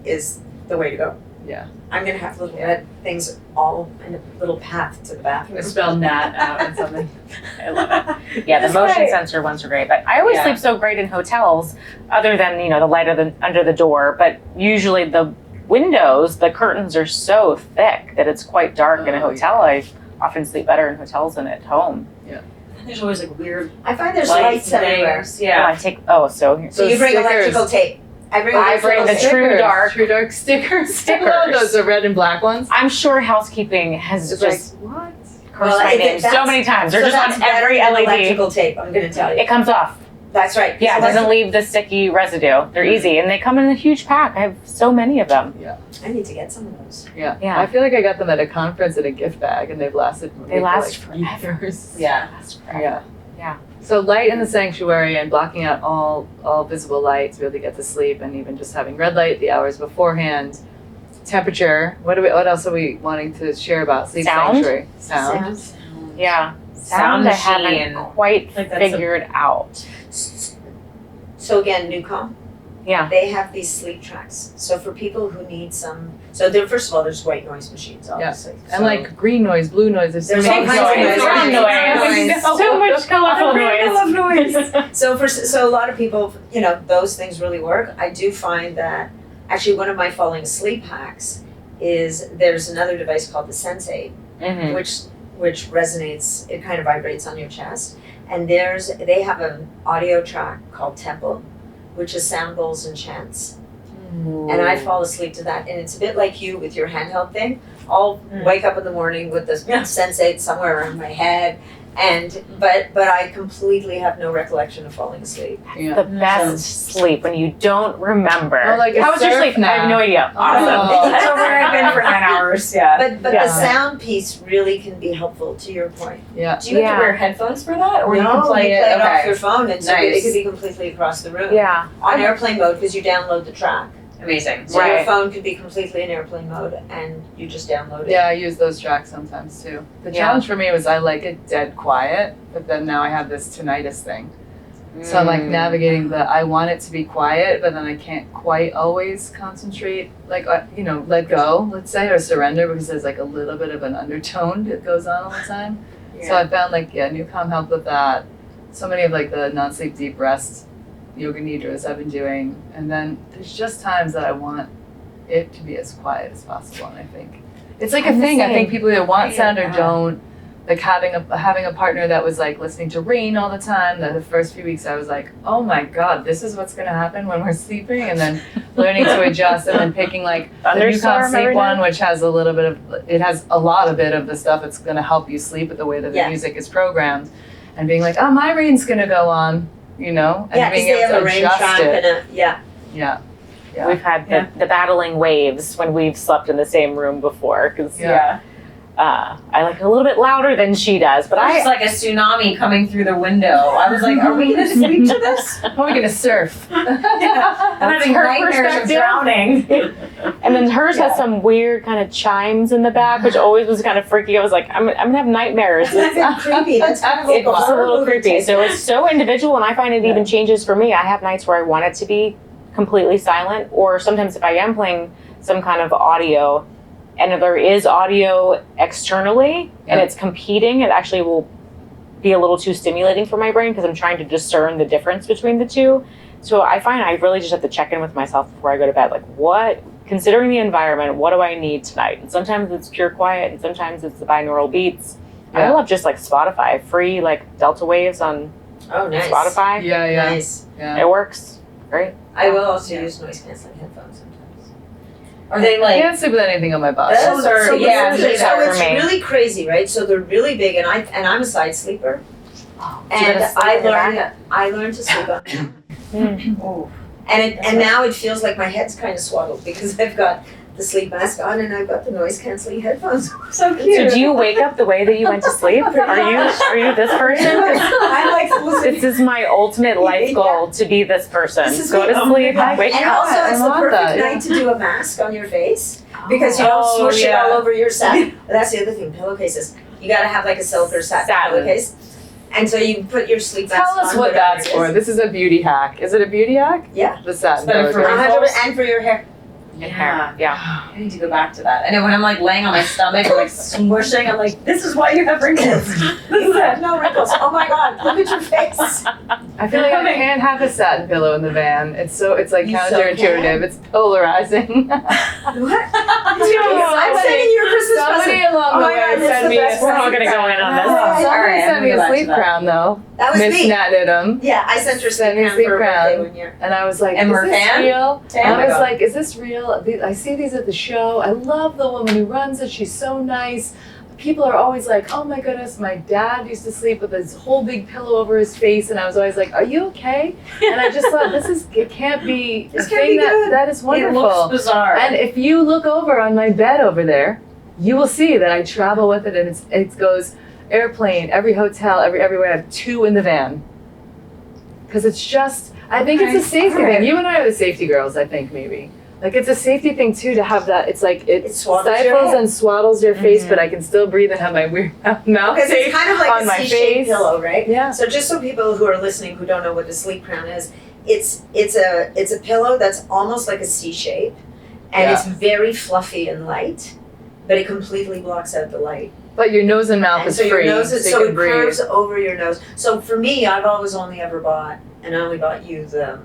is the way to go. Yeah. I'm gonna have little red things all in a little path to the bathroom. Spell Nat out and something. I love it. Yeah, the motion sensor ones are great, but I always sleep so great in hotels, other than, the light under the door, but usually the windows, the curtains are so thick that it's quite dark in a hotel. I often sleep better in hotels than at home. There's always like weird I find there's lights lights everywhere. things. Yeah. I take, so So you bring stickers. electrical tape. I bring I bring the electrical True Dark stickers. stickers. I love those, the red and black ones. I'm sure housekeeping has It's just like, what? cursed Well, my name so that's- many times. So They're just that's on better every than LED. electrical tape, I'm gonna tell you. It comes off. That's right. Yeah, it doesn't leave the sticky residue. They're easy, and they come in a huge pack. I have so many of them. I need to get some of those. Yeah. Yeah. I feel like I got them at a conference in a gift bag, and they've lasted. They last for forever. years. Yeah. Yeah. Yeah. So light in the sanctuary and blocking out all visible light to be able to get to sleep, and even just having red light the hours beforehand. Temperature. What else are we wanting to share about sleep Sound? sanctuary? Sound. Yeah. Sound I machine. haven't quite Like, that's a- figured out. So again, Newcom, Yeah. they have these sleep tracks. So for people who need some, first of all, there's white noise machines, obviously. And So- like green noise, blue noise. There's so There's many all kinds of noises. noise. Brown Noise. noise. So much colorful noise. So a lot of people, those things really work. I do find that actually one of my falling asleep hacks is there's another device called the Sense8, Mhm. which resonates, it kind of vibrates on your chest. And they have an audio track called Temple, which is sound bowls and chants. And I fall asleep to that, and it's a bit like you with your handheld thing. I'll wake up in the morning with this Sense8 somewhere around my head, but I completely have no recollection of falling asleep. Yeah. The best sleep when you don't remember. Oh, like a How was your surf sleep? I nap. have no idea. Awesome. Awesome. That's where I've been for 9 hours. Yeah. But Yeah. the sound piece really can be helpful, to your point. Yeah. Do you have Yeah. to wear headphones for that, or No, you can play it? off Okay. your phone, and so Nice. it could be completely across the room. Yeah. On airplane mode, because you download the track. Amazing. So your Right. phone could be completely in airplane mode, and you just download it. Yeah, I use those tracks sometimes too. The Yeah. challenge for me was I like it dead quiet, but then now I have this tinnitus thing. So I'm like navigating I want it to be quiet, but then I can't quite always concentrate, like, let go, let's say, or surrender, because there's like a little bit of an undertone that goes on all the time. So I found Newcom helped with that. So many of like the non-sleep deep rest yoga nidras I've been doing. And then there's just times that I want it to be as quiet as possible. And I think it's like I'm a the thing. I same. think people either want sound or Yeah. don't. Like having a partner that was like listening to rain all the time, that the first few weeks I was like, oh my God, this is what's gonna happen when we're sleeping, and then learning to adjust, and then picking like the Newcom Thunderstorm sleep every one, night? which has a lot of the stuff that's gonna help you sleep with the way that the Yeah. music is programmed, and being like, oh, my rain's gonna go on, and Yeah, because being they able have to a rain adjust track it. and Yeah. Yeah. We've had the battling waves when we've slept in the same room before, because Yeah. I like it a little bit louder than she does, but It's like a tsunami coming through the window. I was like, are we going to sleep to this? How are we gonna surf? I'm That's having her nightmares of perspective. drowning. And then hers has some weird kind of chimes in the back, which always was kind of freaky. I was like, I'm gonna have nightmares. That's creepy. That's kind of like It's a horror little movie creepy. type. So it's so individual, and I find it even changes for me. I have nights where I want it to be completely silent, or sometimes if I am playing some kind of audio, and if there is audio externally and Yeah. it's competing, it actually will be a little too stimulating for my brain because I'm trying to discern the difference between the two. So I find I really just have to check in with myself before I go to bed. Like, considering the environment, what do I need tonight? And sometimes it's pure quiet, and sometimes it's the binaural beats. I Yeah. love just like Spotify, free like delta waves on Oh, nice. Spotify. Yeah. Nice. Yeah. It works great. I will also use noise canceling headphones sometimes. Are they I like, can't sleep with anything on my body. Those are- yeah, so neither it's for me. really crazy, right? So they're really big, and I'm a side sleeper. And gotta sleep on your I learned to sleep on Oh. and now it feels like my head's kind of swaddled because I've got the sleep mask on and I've got the noise canceling headphones. So cute. So do you wake up the way that you went to sleep? Are you this person? 'Cause I like to listen. this is my ultimate life goal, to be this person. This is Go to me. sleep, wake And up. also, it's the I want perfect that. night to do a mask on your face because you don't Oh, swoosh it yeah. all over your satin. That's the other thing, pillowcases. You gotta have like a silk or satin pillowcase. And so you put your sleep mask Tell on. us what whatever that's it for. is. This is a beauty hack. Is it a beauty hack? Yeah. The satin better for pillowcase. 100% and for your hair. And hair. Yeah. I need to go back to that. I know when I'm like laying on my stomach or like smushing, I'm like, this is why you have wrinkles. You have no wrinkles. Oh my God, look at your face. I feel like I can't have a satin pillow in the van. It's like You so counterintuitive. can. It's polarizing. What? I'm sending you a Christmas Somebody present. along Oh the my way God, that's sent the me. best We're all present. gonna go in on this. Somebody Alright, sent me I'm a gonna go sleep back to that. crown though. That was Miss me. Nat did 'em. Yeah, I sent her Send sleep me crown sleep for her birthday crown. one year. And I was like, And is we're this fan? real? Fan? I Oh my was God. like, is this real? I see these at the show. I love the woman who runs it. She's so nice. People are always like, oh my goodness, my dad used to sleep with this whole big pillow over his face. And I was always like, are you okay? And I just thought, it can't be This a can't thing be good. that is It wonderful. looks bizarre. And if you look over on my bed over there, you will see that I travel with it, and it goes airplane, every hotel, everywhere. I have 2 in the van. Because it's just, I think it's a safety thing. You and I are the safety girls, I think, maybe. Like, it's a safety thing, too, to have that. It's like, it swaddles your stifles head. and swaddles your face, but I can still breathe and have my weird mouth Because it's tape kind of like on a my C-shaped face. pillow, right? Yeah. So just so people who are listening who don't know what the sleep crown is, it's a pillow that's almost like a C shape, and Yeah. it's very fluffy and light, but it completely blocks out the light. But your nose and mouth And is so free, your nose is, so so you it can breathe. curves over your nose. So for me, I've always only ever bought, and I only bought you the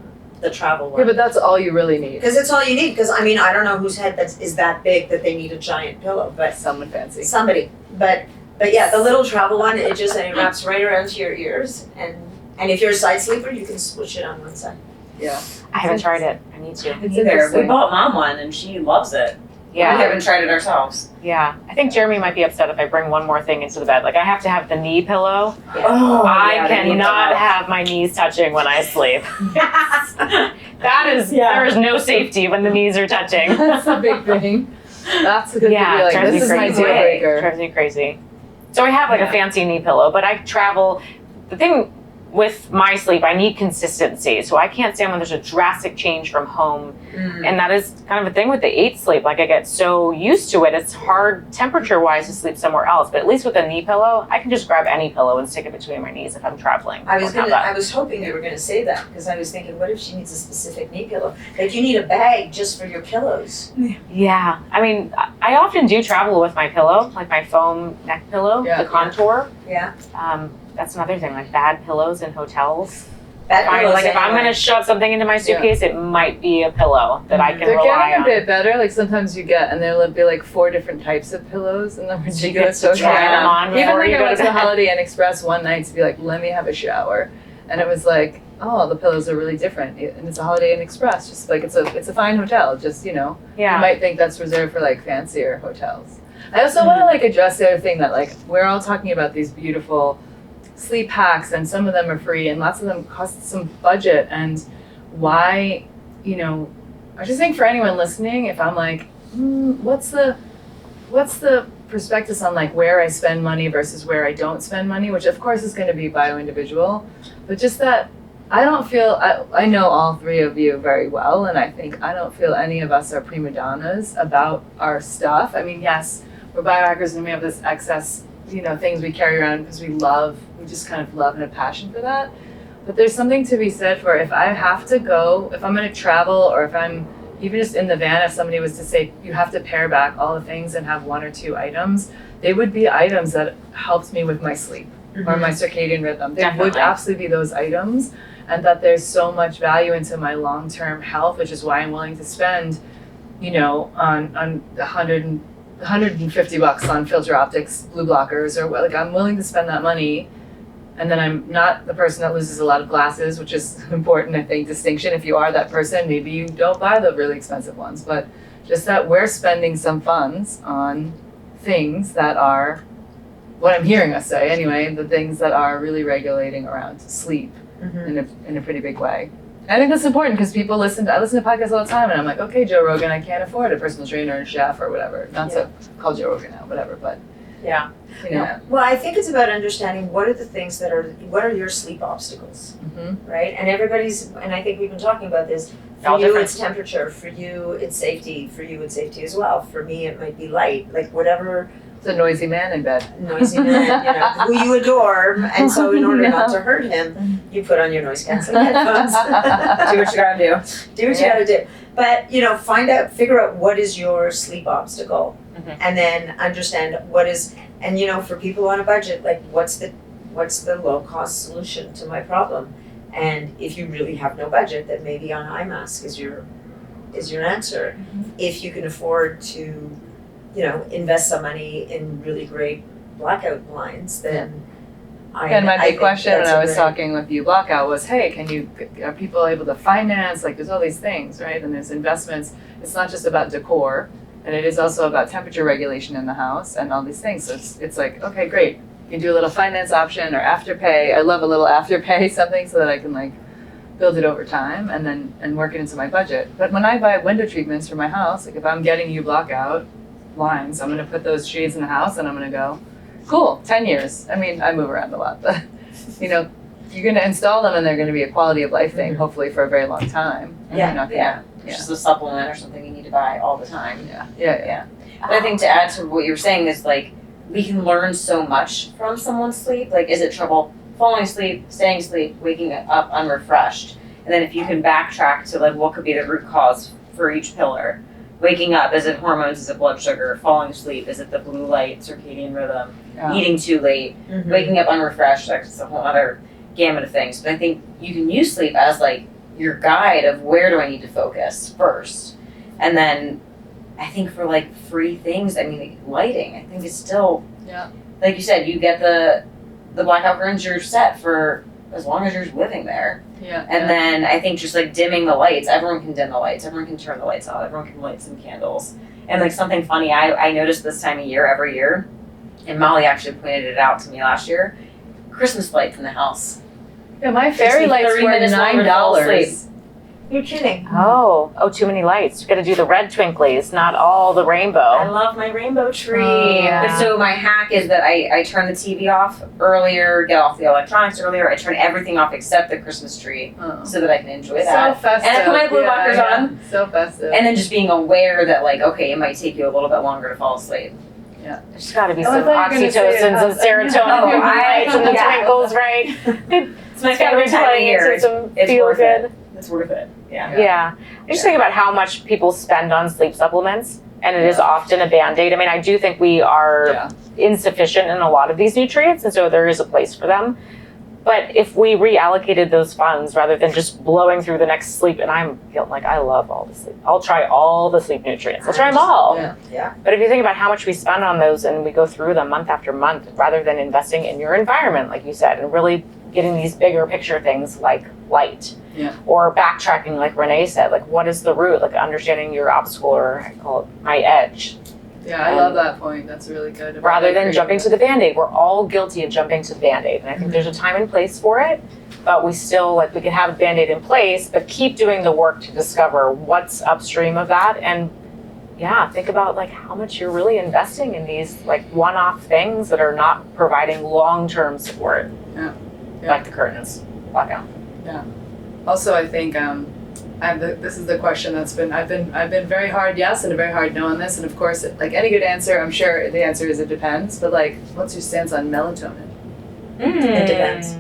travel one. Yeah, but that's all you really need. Because it's all you need. Because I mean, I don't know whose head is that big that they need a giant pillow, but Someone fancy. somebody. But yeah, the little travel one, it wraps right around to your ears, and if you're a side sleeper, you can switch it on one side. Yeah. I haven't tried it. I need to. It's Either. We interesting. bought mom one and she loves it. We Yeah. haven't tried it ourselves. Yeah. I think Jeremy might be upset if I bring one more thing into the bed. Like, I have to have the knee pillow. Oh, I cannot have my knees touching when I sleep. That is, there is no safety when the knees are touching. That's a big thing. That's a good thing to be like, drives me this is my crazy. deal breaker. Drives me crazy. So I have like a fancy knee pillow, but I travel. The thing with my sleep, I need consistency. So I can't stand when there's a drastic change from home. And that is kind of a thing with the 8 sleep. Like, I get so used to it, it's hard temperature wise to sleep somewhere else. But at least with a knee pillow, I can just grab any pillow and stick it between my knees if I'm traveling. I was Don't have I was hoping you were gonna say that because I was thinking, what if she needs a specific knee pillow? Like you need a bag just for your pillows. Yeah, I mean, I often do travel with my pillow, like my foam neck pillow, Yeah. the Contour. Yeah. That's another thing, like bad pillows in hotels. Bad Fine, pillows like if I'm anyway. gonna shove something into my suitcase, it might be a pillow that I can They're rely getting a on. bit better. Like sometimes you get, and there'll be like 4 different types of pillows, and then So you ridiculous get to try hotels. them on Even before like you I go went to to bed. Holiday Inn Express one night to be like, let me have a shower, and it was like, oh, the pillows are really different, and it's a Holiday Inn Express. Just like it's a fine hotel. Just you Yeah. might think that's reserved for like fancier hotels. I also want to like address the other thing that like we're all talking about these beautiful sleep hacks, and some of them are free, and lots of them cost some budget. And why, I just think for anyone listening, if I'm like, what's the prospectus on like where I spend money versus where I don't spend money, which of course is going to be bio-individual, but just that I don't feel, I know all 3 of you very well, and I think I don't feel any of us are prima donnas about our stuff. I mean, yes, we're biohackers and we have this excess, things we carry around because we just kind of love and have passion for that. But there's something to be said for if I have to go, if I'm going to travel, or if I'm even just in the van, if somebody was to say, you have to pare back all the things and have 1 or 2 items, they would be items that helped me with my sleep or my circadian rhythm. They would Definitely. absolutely be those items, and that there's so much value into my long-term health, which is why I'm willing to spend, on $150 on filter optics, blue blockers, or like I'm willing to spend that money. And then I'm not the person that loses a lot of glasses, which is an important, I think, distinction. If you are that person, maybe you don't buy the really expensive ones, but just that we're spending some funds on things that are what I'm hearing us say anyway, the things that are really regulating around sleep Mm-hmm. in a pretty big way. I think that's important because I listen to podcasts all the time, and I'm like, okay, Joe Rogan, I can't afford a personal trainer and chef or whatever. Not to call Joe Rogan now, whatever, but Yeah. you know. Yeah. Well, I think it's about understanding what are your sleep obstacles, right? And and I think we've been talking about this. For All you, different. it's temperature. For you, it's safety. For you, it's safety as well. For me, it might be light. Like whatever It's a noisy man in bed. noisy man, who you adore, and so in order not to hurt him, you put on your noise canceling headphones. Do what you gotta do. Do what you gotta do. But figure out what is your sleep obstacle, and then understand what is. And for people on a budget, like what's the low cost solution to my problem? And if you really have no budget, then maybe an eye mask is your answer. If you can afford to, invest some money in really great blackout blinds, then And my big think question when that's I a was great- talking with UBLOCKOUT was, hey, are people able to finance? Like there's all these things, right? And there's investments. It's not just about decor, and it is also about temperature regulation in the house and all these things. So it's like, okay, great. You can do a little finance option or afterpay. I love a little afterpay something so that I can like build it over time and work it into my budget. But when I buy window treatments for my house, like if I'm getting UBLOCKOUT blinds, I'm gonna put those shades in the house and I'm gonna go, cool, 10 years. I mean, I move around a lot, but you're gonna install them and they're gonna be a quality of life thing, hopefully for a very long time. Yeah, You're not Yeah. gonna, It's just a supplement or something you need to buy all the time. yeah. But I think to add to what you were saying is like we can learn so much from someone's sleep. Like, is it trouble falling asleep, staying asleep, waking up unrefreshed? And then if you can backtrack to like what could be the root cause for each pillar. Waking up, is it hormones, is it blood sugar? Falling asleep, is it the blue light, circadian rhythm? Yeah. Eating too late, waking up unrefreshed, that's a whole other gamut of things. But I think you can use sleep as like your guide of where do I need to focus first. And then I think for like free things, I mean, like lighting, I think it's still, like you said, you get the blackout curtains, you're set for as long as you're living there. And then I think just like dimming the lights, everyone can dim the lights, everyone can turn the lights off, everyone can light some candles. And like something funny, I noticed this time of year, every year, and Molly actually pointed it out to me last year, Christmas lights in the house. Yeah, my Takes fairy me lights 30 were minutes longer to fall asleep. $9. You're kidding. Oh, too many lights. You gotta do the red twinklies, not all the I rainbow. love my rainbow tree. But so my hack is that I turn the TV off earlier, get off the electronics earlier. I turn everything off except the Christmas tree so that I can enjoy that. So festive. And I put my blue blockers on. So festive. And then just being aware that like, okay, it might take you a little bit longer to fall asleep. There's gotta be Oh, I some thought you were gonna say oxytocin, some it. serotonin, Oh, and the lights and the yeah. twinkles, right? It's my It's gotta favorite be time of playing year. into some It's feel worth good. it. It's worth it. Yeah. Yeah. I just think about how much people spend on sleep supplements, and it is often a band-aid. I mean, I do think we are insufficient in a lot of these nutrients, and so there is a place for them. But if we reallocated those funds rather than just blowing through the next sleep, and I'm feeling like I love all the sleep. I'll try all the sleep nutrients. I'll try them all. Yeah. But if you think about how much we spend on those and we go through them month after month, rather than investing in your environment, like you said, and really getting these bigger picture things like light, or backtracking, like Renee said, like what is the root, like understanding your obstacle, or I call it my edge. Yeah, I love that point. That's really good. Rather than jumping to the Band-Aid. We're all guilty of jumping to the Band-Aid. And I think there's a time and place for it, but we still, like, we could have a Band-Aid in place, but keep doing the work to discover what's upstream of that. And think about like how much you're really investing in these like one-off things that are not providing long-term support. Like the curtains, blackout. Also, I think this is the question that's been I've been very hard yes and a very hard no on this, and of course, like any good answer, I'm sure the answer is it depends. But like, what's your stance on melatonin? It depends.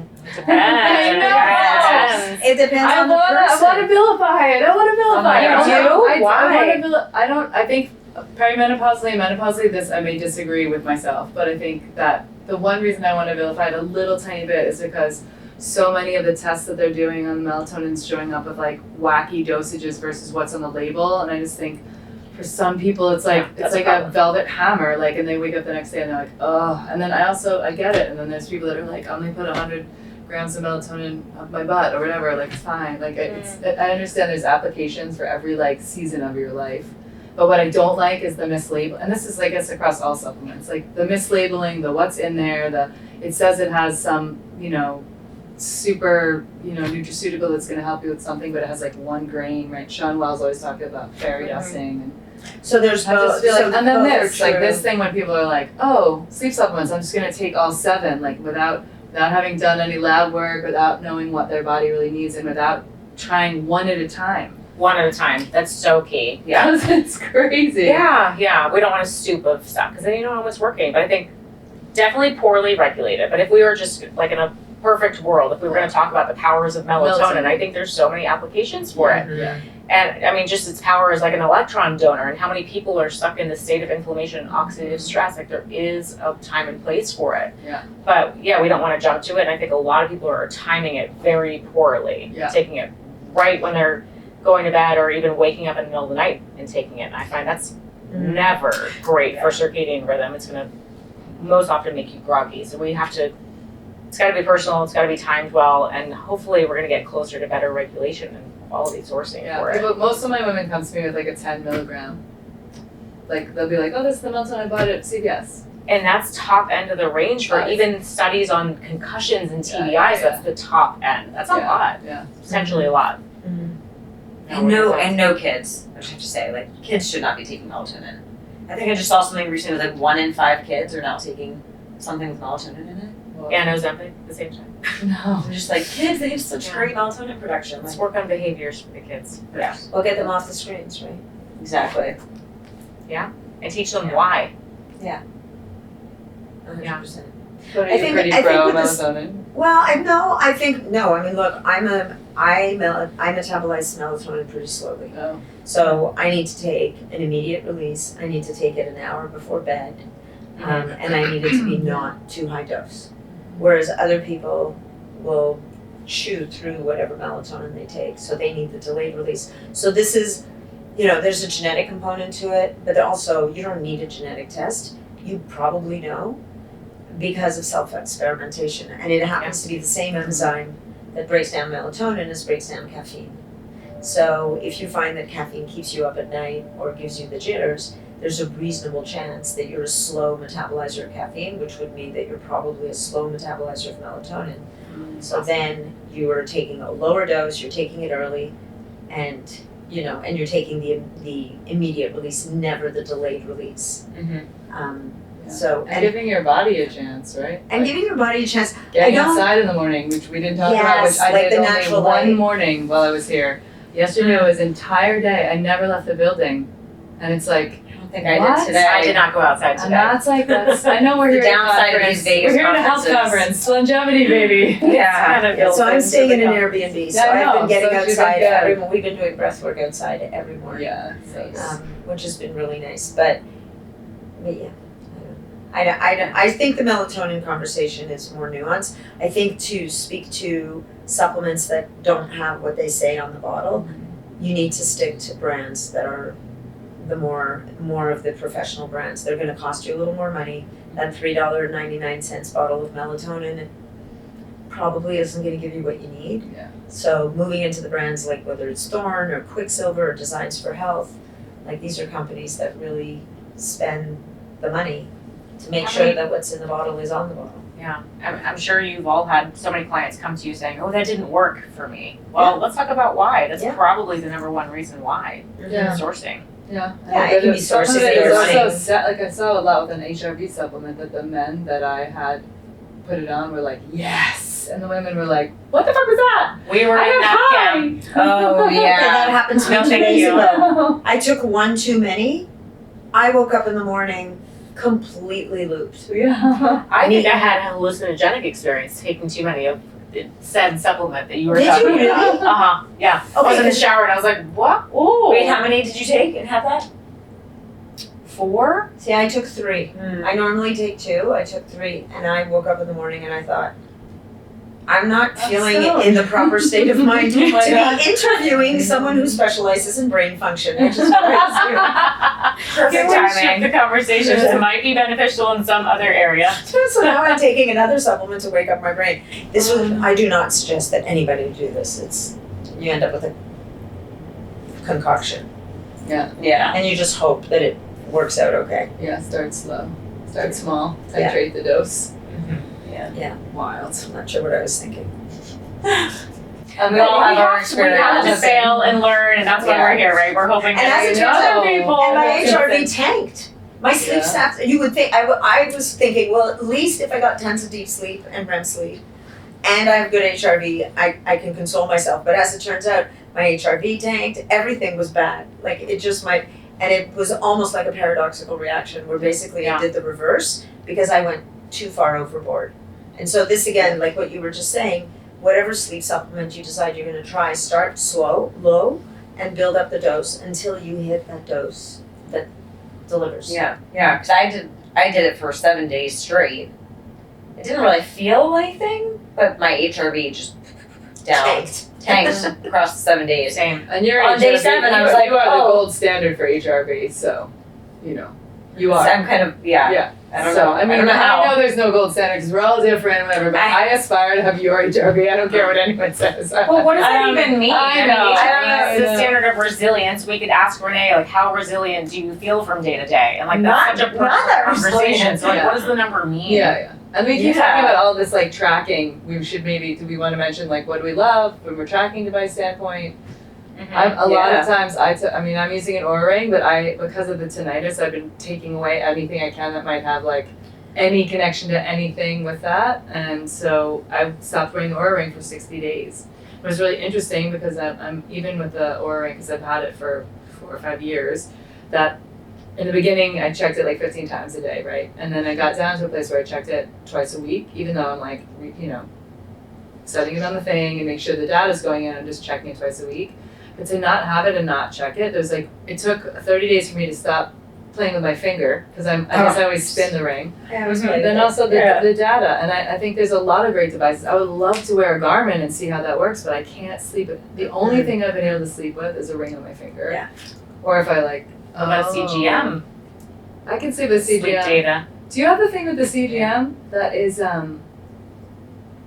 I know. It depends I on the person. want to vilify it. I want to vilify it. You do? Why? I think perimenopausally and menopausally, this I may disagree with myself, but I think that the one reason I want to vilify it a little tiny bit is because so many of the tests that they're doing on melatonin's showing up with like wacky dosages versus what's on the label, and I just think for some people it's like a velvet hammer, like, and they wake up the next day and they're like, oh. And then I get it, and then there's people that are like, I'm gonna put 100 grams of melatonin up my butt or whatever, like it's fine. Like I understand there's applications for every like season of your life, But what I don't like is the mislabel, and this is, I guess, across all supplements, like the mislabeling, the what's in there, it says it has some, super, nutraceutical that's going to help you with something, but it has like 1 grain, right? Sean Wells always talking about fairy dusting. And So there's I just feel like, and then this, like true. this thing when people are like, oh, sleep supplements, I'm just going to take all 7, like without having done any lab work, without knowing what their body really needs, and without trying one at a time. One at a time. That's so key. Yeah. It's crazy. Yeah. We don't want a soup of stuff because then you don't know what's working. But I think definitely poorly regulated. But if we were just like in a perfect world, if we were going to talk about the powers of melatonin, I think there's so many applications for it. Yeah. And I mean, just its power as like an electron donor, and how many people are stuck in this state of inflammation and oxidative stress. Like there is a time and place for it. Yeah. But yeah, we don't want to jump to it. And I think a lot of people are timing it very poorly, taking it right when they're going to bed or even waking up in the middle of the night and taking it. And I find that's never great for circadian rhythm. It's going to most often make you groggy. So we have to, it's got to be personal, it's got to be timed well, and hopefully we're going to get closer to better regulation and quality sourcing for it. But most of my women come to me with like a 10 milligram. Like they'll be like, oh, this is the melatonin I bought at CVS. And that's top end of the range for even studies on concussions and TBIs. That's the top end. That's a lot. Yeah. Potentially a lot. And no kids. I have to say, like, kids should not be taking melatonin. I think I just saw something recently with like 1 in 5 kids are now taking something with melatonin in it. Well, And Ozempic at the same time. No. I'm just like, kids, they have such great melatonin production. Let's work on behaviors for the kids. Yeah. We'll get them off the screens, right? Exactly. And teach them why. 100%. But I think pretty with pro this- melatonin. Well, I mean, look, I metabolize melatonin pretty slowly. Oh. So I need to take an immediate release. I need to take it an hour before bed. And I need it to be not too high dose. Whereas other people will chew through whatever melatonin they take. So they need the delayed release. So this is, there's a genetic component to it, but also you don't need a genetic test. You probably know because of self-experimentation. And it happens to be the same enzyme that breaks down melatonin as breaks down caffeine. So if you find that caffeine keeps you up at night or gives you the jitters, there's a reasonable chance that you're a slow metabolizer of caffeine, which would mean that you're probably a slow metabolizer of melatonin. So then you are taking a lower dose, you're taking it early, and you're taking the immediate release, never the delayed release. So and giving your body a chance, right? And giving your body a chance. Getting outside in the morning, which we didn't talk about, which I did only one morning while I was here. Yesterday was entire day. I never left the building, and it's like. I don't think I did today. I did not go outside today. And that's I know we're The here downside of these Vegas We're here at a health conferences. conference, longevity, baby. Yeah. So I'm staying in an Airbnb. So I've been getting outside every morning. We've been doing breath work outside every morning. Yeah. Which has been really nice. But yeah. I think the melatonin conversation is more nuanced. I think to speak to supplements that don't have what they say on the bottle, you need to stick to brands that are the more of the professional brands. They're going to cost you a little more money. That $3.99 bottle of melatonin probably isn't going to give you what you need. Yeah. So moving into the brands like whether it's Thorne or Quicksilver or Designs for Health, like these are companies that really spend the money to make sure that what's in the bottle is on the bottle. Yeah, I'm sure you've all had so many clients come to you saying, oh, that didn't work for me. Well, let's talk about why. That's probably the number one reason why. Yeah. Sourcing. Yeah, it can be some of sources it that is are also like I saw a lot with an HRV supplement that the men that I had put it on were like, yes, and the women were like, what the fuck was that? We were in that camp. Oh yeah, that happened to me 2 days ago. ago. I took one too many. I woke up in the morning completely looped. Yeah. I think I had a hallucinogenic experience taking too many of said supplement that you were Did you talking really? about. Yeah. I was in the shower and I was like, what? Ooh. Wait, how many did you take and have that? 4? See, I took 3. I normally take 2. I took 3, and I woke up in the morning and I thought, I'm not feeling in the proper state of mind to be interviewing someone who specializes in brain function. Which is perfect timing. The conversation this might be beneficial in some other area. So now I'm taking another supplement to wake up my brain. This was, I do not suggest that anybody do this. You end up with a concoction. Yeah. And you just hope that it works out okay. Yeah, start slow. Start small. Titrate the dose. Wild. I'm not sure what I was thinking. And we all have our We have experience. to fail and learn, and that's why we're here, right? We're hoping And as it that turns other out, people. And my HRV tanked. My sleep stats, you would think, I was thinking, well, at least if I got tons of deep sleep and REM sleep, and I have good HRV, I can console myself. But as it turns out, my HRV tanked, everything was bad. Like, it just might, and it was almost like a paradoxical reaction where basically I did the reverse because I went too far overboard. And so this again, like what you were just saying, whatever sleep supplement you decide you're gonna try, start slow, low, and build up the dose until you hit that dose that delivers. Yeah, because I did it for 7 days straight. It didn't really feel anything, but my HRV just down. Tanked across the 7 days. Same. And you're On day 7, I was like, you are the oh. gold standard for HRV, so you are. So I'm kind of, Yeah. I don't So, know. I mean, I don't know how. I know there's no gold standard because we're all different, whatever. But I aspire to have your HRV. I don't care what anyone says. Well, what does that even mean? I know. HRV is I the know. standard of resilience. We could ask Renee, like, how resilient do you feel from day to day? And like, that's such a not that personal conversation. resilient. So like, Yeah. what does the number mean? Yeah. And we keep Yeah. talking about all this like tracking. We should maybe, do we want to mention like what do we love from a tracking device standpoint? Mhm. A lot of times I'm using an Oura ring, but because of the tinnitus, I've been taking away anything I can that might have like any connection to anything with that. And so I stopped wearing the Oura ring for 60 days. It was really interesting because I'm even with the Oura ring, because I've had it for 4 or 5 years, that in the beginning I checked it like 15 times a day, right? And then I got down to a place where I checked it twice a week, even though I'm like, setting it on the thing and make sure the data's going in, I'm just checking it twice a week. But to not have it and not check it, it took 30 days for me to stop playing with my finger, because I guess I always spin the ring. Yeah, I was And then also the data, and I think there's a lot of great devices. I would love to wear a Garmin and see how that works, but I can't sleep. The only thing I've been able to sleep with is a ring on my finger. Yeah. Or if I like, What about CGM? I can sleep with CGM. Sleep data. Do you have the thing with the CGM that is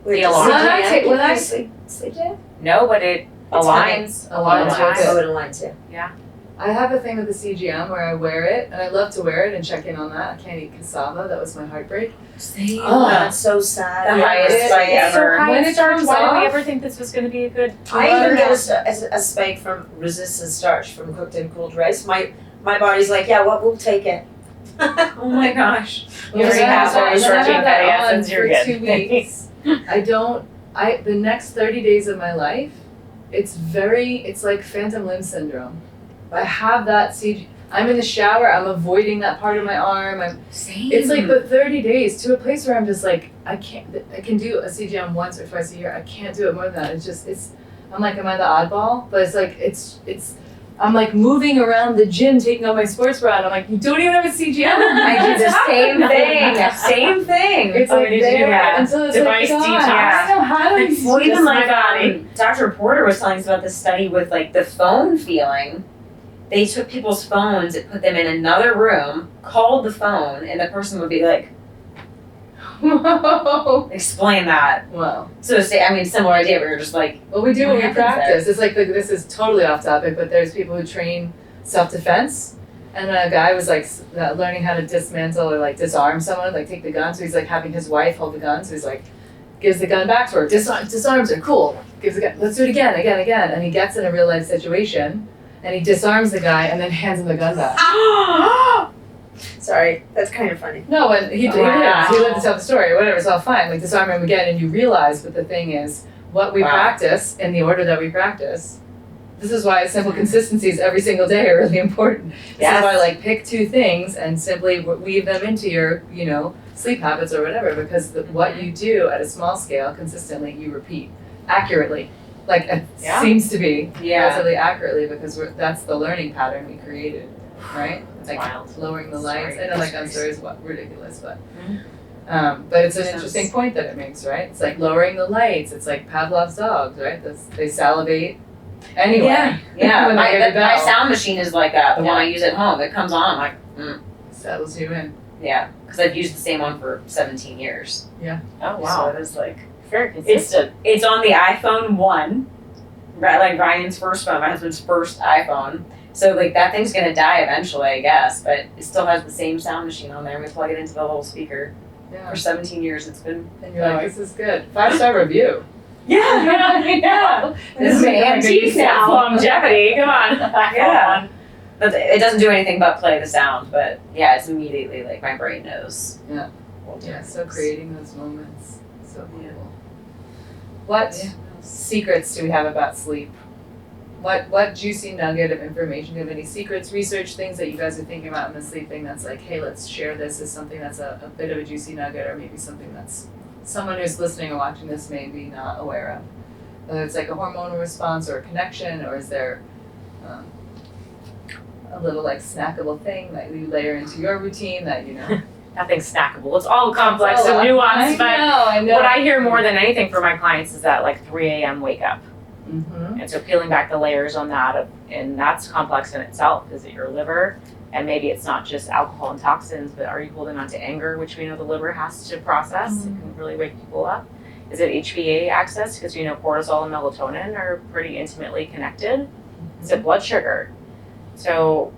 Wait, The alarm. When I sleep day? No, but it aligns a lot of Aligns times. with Oh, it aligns, yeah. I have a thing with the CGM where I wear it, and I love to wear it and check in on that. I can't eat cassava. That was my heartbreak. Same. Oh. That's so sad. The highest spike It's so ever. high When in it starch. comes Why did we off- ever think this was going to be a good? I even get a spike from resistant starch from cooked and cooled rice. My body's like, yeah, we'll take it. Oh my gosh. When already I have had all those that- when I short-chain had that fatty on acids, you're for good. 2 weeks, the next 30 days of my life, it's like phantom limb syndrome. I have that I'm in the shower, I'm avoiding that part of my arm. It's like the 30 days to a place where I'm just like, I can do a CGM once or twice a year. I can't do it more than that. I'm like, am I the oddball? But it's like, I'm like moving around the gym, taking off my sports bra, and I'm like, you don't even have a CGM? I do the same thing. Same thing. It's Oh, like did you do there, that? until it's Device like, God, detox. I don't know how to use Well, even this. like Dr. Porter was telling us about this study with like the phone feeling. They took people's phones and put them in another room, called the phone, and the person would be like, Whoa. explain that. Wow. So similar idea where you're just like, Well, we do What when we happens practice. It's like this is totally off topic, but there's people who train self-defense, and a guy was like learning how to dismantle or like disarm someone, like take the gun. So he's like having his wife hold the gun. So he's like gives the gun back to her, disarms her, cool. Gives the gun. Let's do it again, and he gets in a real life situation, and he disarms the guy, and then hands him the gun back. Sorry, that's kind of funny. No, and he lived to tell the story, whatever, it's all fine. Like disarm him again, and you realize, but the thing is, what we practice in the order that we practice. This is why simple consistencies every single day are really important. This is why, like, pick 2 things and simply weave them into your, sleep habits or whatever, because what you do at a small scale consistently, you repeat accurately. Like, it seems to be relatively accurately, because that's the learning pattern we created, right? That's like wild. lowering the lights. I know, like, I'm sorry, is ridiculous, but it's an interesting Sense. point that it makes, right? It's like lowering the lights. It's like Pavlov's dogs, right? They salivate anyway. yeah. When they hear the My bell. sound machine is like that. The one I Yeah. use at home, it comes on, I'm like, Settles you in. yeah, because I've used the same one for 17 years. Oh So wow. it is like, Very consistent. it's on the iPhone 1, like Ryan's first phone, my husband's first iPhone, So like that thing's gonna die eventually, I guess, but it still has the same sound machine on there. We plug it into the little speaker. Yeah. For 17 years, it's been. And you're like, this is good. 5-star review. Yeah. This is antique now. Longevity. Come on. Yeah. But it doesn't do anything but play the sound. But yeah, it's immediately like my brain knows. Yeah. What Yeah. time So it is. creating those moments. So cool. What secrets do we have about sleep? What juicy nugget of information? Do you have any secrets, research, things that you guys are thinking about in the sleep thing that's like, hey, let's share this as something that's a bit of a juicy nugget, or maybe something that's someone who's listening or watching this may be not aware of? Whether it's like a hormonal response or a connection, or is there a little like snackable thing that you layer into your routine that you know? Nothing's snackable. It's all complex Oh, and nuanced, but I know. what I hear more than anything from my clients is that like 3 a.m. wake up. Mm-hmm. And so peeling back the layers on that, and that's complex in itself. Is it your liver? And maybe it's not just alcohol and toxins, but are you holding on to anger, which we know the liver has to process? It can really wake people up. Is it HPA axis? Because we know cortisol and melatonin are pretty intimately connected. Is it blood sugar? So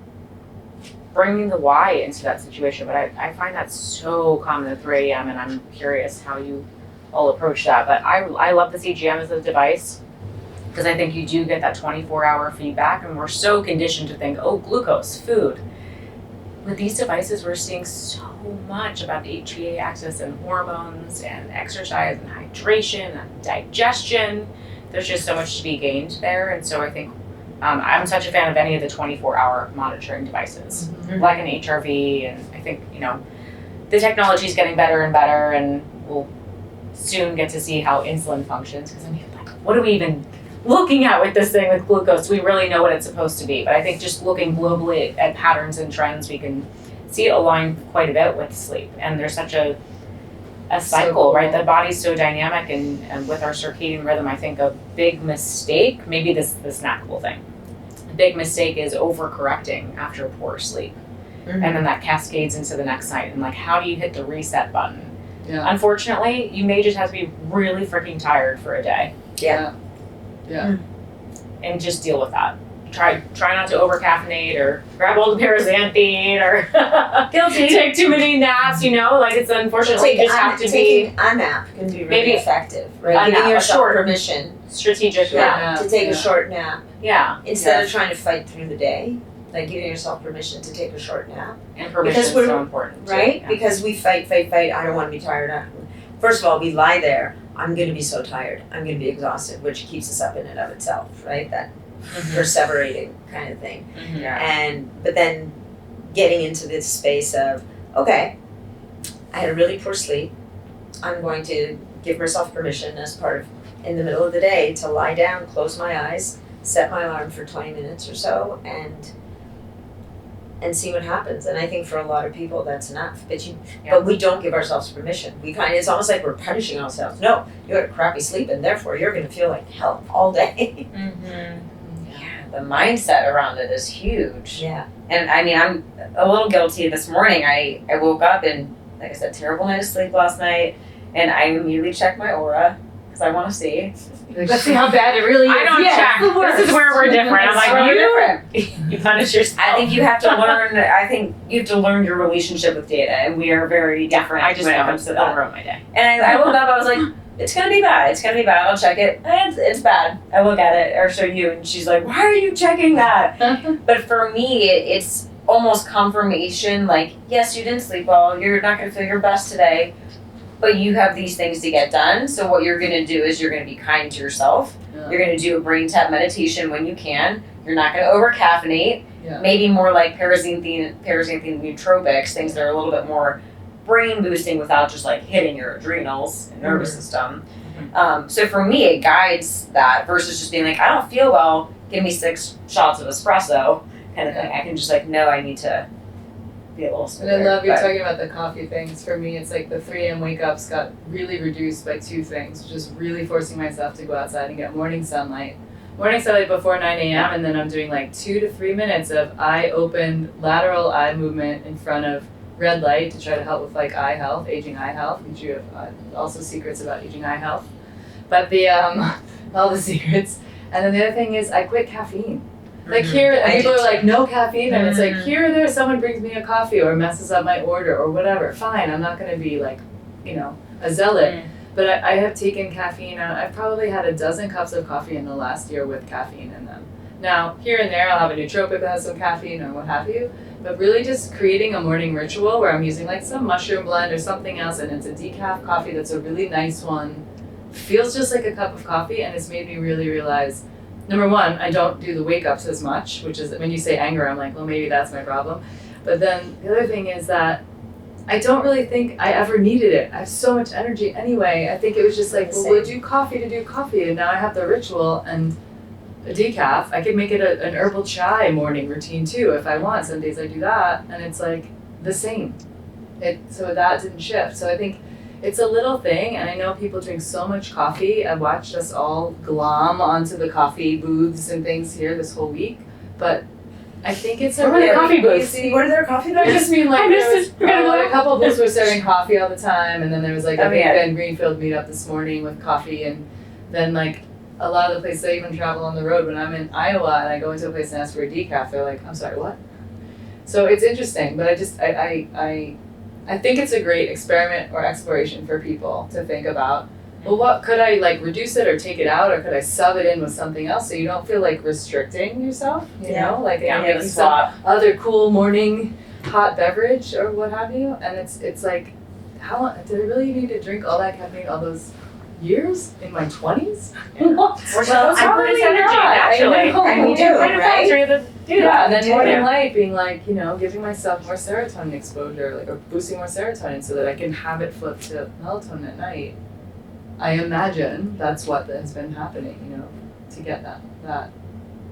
bringing the why into that situation, but I find that so common at 3 a.m. and I'm curious how you all approach that. But I love the CGM as a device, because I think you do get that 24-hour feedback, and we're so conditioned to think, oh, glucose, food. With these devices, we're seeing so much about the HPA axis and hormones and exercise and hydration and digestion. There's just so much to be gained there, and so I think I'm such a fan of any of the 24-hour monitoring devices, like an HRV, and I think, the technology is getting better and better, and we'll soon get to see how insulin functions, because what are we even looking at with this thing with glucose? Do we really know what it's supposed to be? But I think just looking globally at patterns and trends, we can see it align quite a bit with sleep. And there's such a cycle, cool. right? The body's so dynamic, and with our circadian rhythm, I think a big mistake, maybe the snackable thing, a big mistake is overcorrecting after poor sleep. And then that cascades into the next night. And like, how do you hit the reset button? Yeah. Unfortunately, you may just have to be really freaking tired for a day. Yeah. And just deal with that. Try not to over caffeinate or grab all the paraxanthine or Guilty. take too many naps, like it's unfortunately you just have to be taking a nap can be really maybe effective, a right? Giving nap, a yourself short- permission strategic. to take a short nap Yeah. instead of trying to fight through the day. Like giving yourself permission to take a short nap, And permission Because is we're- so important. too. right? Yeah. Because we fight. I don't want to be tired. First of all, we lie there. I'm going to be so tired. I'm going to be exhausted, which keeps us up in and of itself, right? That perseverating kind of thing. Mhm. But then getting into this space of, okay, I had a really poor sleep. I'm going to give myself permission as part of, in the middle of the day, to lie down, close my eyes, set my alarm for 20 minutes or so, and see what happens. And I think for a lot of people that's enough. But we don't give ourselves permission. It's almost like we're punishing ourselves. No, you had a crappy sleep, and therefore you're going to feel like hell all day. Yeah, the mindset around it is huge. Yeah. And I mean, I'm a little guilty this morning. I woke up and, like I said, terrible night of sleep last night, and I immediately checked my aura because I want to see. Let's see how bad it really is. I don't check. This is where we're different. I'm like, you punish yourself. I think you have to learn. I think you have to learn your relationship with data, and we are very different. I just when it know comes to it'll that. ruin my day. And I woke up. I was like, "It's gonna be bad. It's gonna be bad. I'll check it. And it's bad." I look at it or show you, and she's like, "Why are you checking that?" But for me, it's almost confirmation. Like, yes, you didn't sleep well. You're not gonna feel your best today, but you have these things to get done. So what you're gonna do is you're gonna be kind to yourself. You're gonna do a brain tap meditation when you can. You're not gonna over caffeinate. Yeah. Maybe more like paraxanthine nootropics, things that are a little bit more brain boosting without just like hitting your adrenals and nervous system. So for me, it guides that versus just being like, I don't feel well. Give me 6 shots of espresso, kind of thing. I can just like, no, I need to be a little smoother. And I love you're But- talking about the coffee things. For me, it's like the 3 a.m. wake ups got really reduced by 2 things, which is really forcing myself to go outside and get morning sunlight. Morning sunlight before 9 a.m. and then I'm doing like 2 to 3 minutes of eye open lateral eye movement in front of red light to try to help with like eye health, aging eye health, which you have also secrets about aging eye health. But the all the secrets. And then the other thing is I quit caffeine. Like here, and I people do are like, no caffeine, and it's like, Mhm. here or there, someone brings me a coffee or messes up my order or whatever. Fine, I'm not gonna be like, a zealot. But I have taken caffeine. I've probably had a dozen cups of coffee in the last year with caffeine in them. Now, here and there, I'll have a nootropic that has some caffeine or what have you. But really just creating a morning ritual where I'm using like some mushroom blend or something else, and it's a decaf coffee that's a really nice one. Feels just like a cup of coffee, and it's made me really realize, number one, I don't do the wake ups as much, which is, when you say anger, I'm like, well, maybe that's my problem. But then the other thing is that I don't really think I ever needed it. I have so much energy anyway. I think it was just like, well, we'll do coffee to do coffee, and now I have the ritual and a decaf. I could make it an herbal chai morning routine too if I want. Some days I do that, and it's like the same. So that didn't shift. So I think it's a little thing, and I know people drink so much coffee. I watched us all glom onto the coffee booths and things here this whole week, but I think it's a What were the really coffee booths? easy. What are their coffee I booths? just mean like I there missed was it. like a couple of booths were serving coffee all the time, and then there was like a Oh, Big yeah. Ben Greenfield meetup this morning with coffee, and then like a lot of the places I even travel on the road when I'm in Iowa and I go into a place and ask for a decaf, they're like, I'm sorry, what? So it's interesting, but I think it's a great experiment or exploration for people to think about. Well, what could I like reduce it or take it out, or could I sub it in with something else so you don't feel like restricting yourself? You know, like Yeah, making the some swap. other cool morning hot beverage or what have you. And it's like, how did I really need to drink all that caffeine all those years in my 20s? What? Well, I burn its energy naturally. I know. And we do, right? Yeah, and then do. morning light being like, giving myself more serotonin exposure, like, or boosting more serotonin so that I can have it flip to melatonin at night. I imagine that's what has been happening, to get that.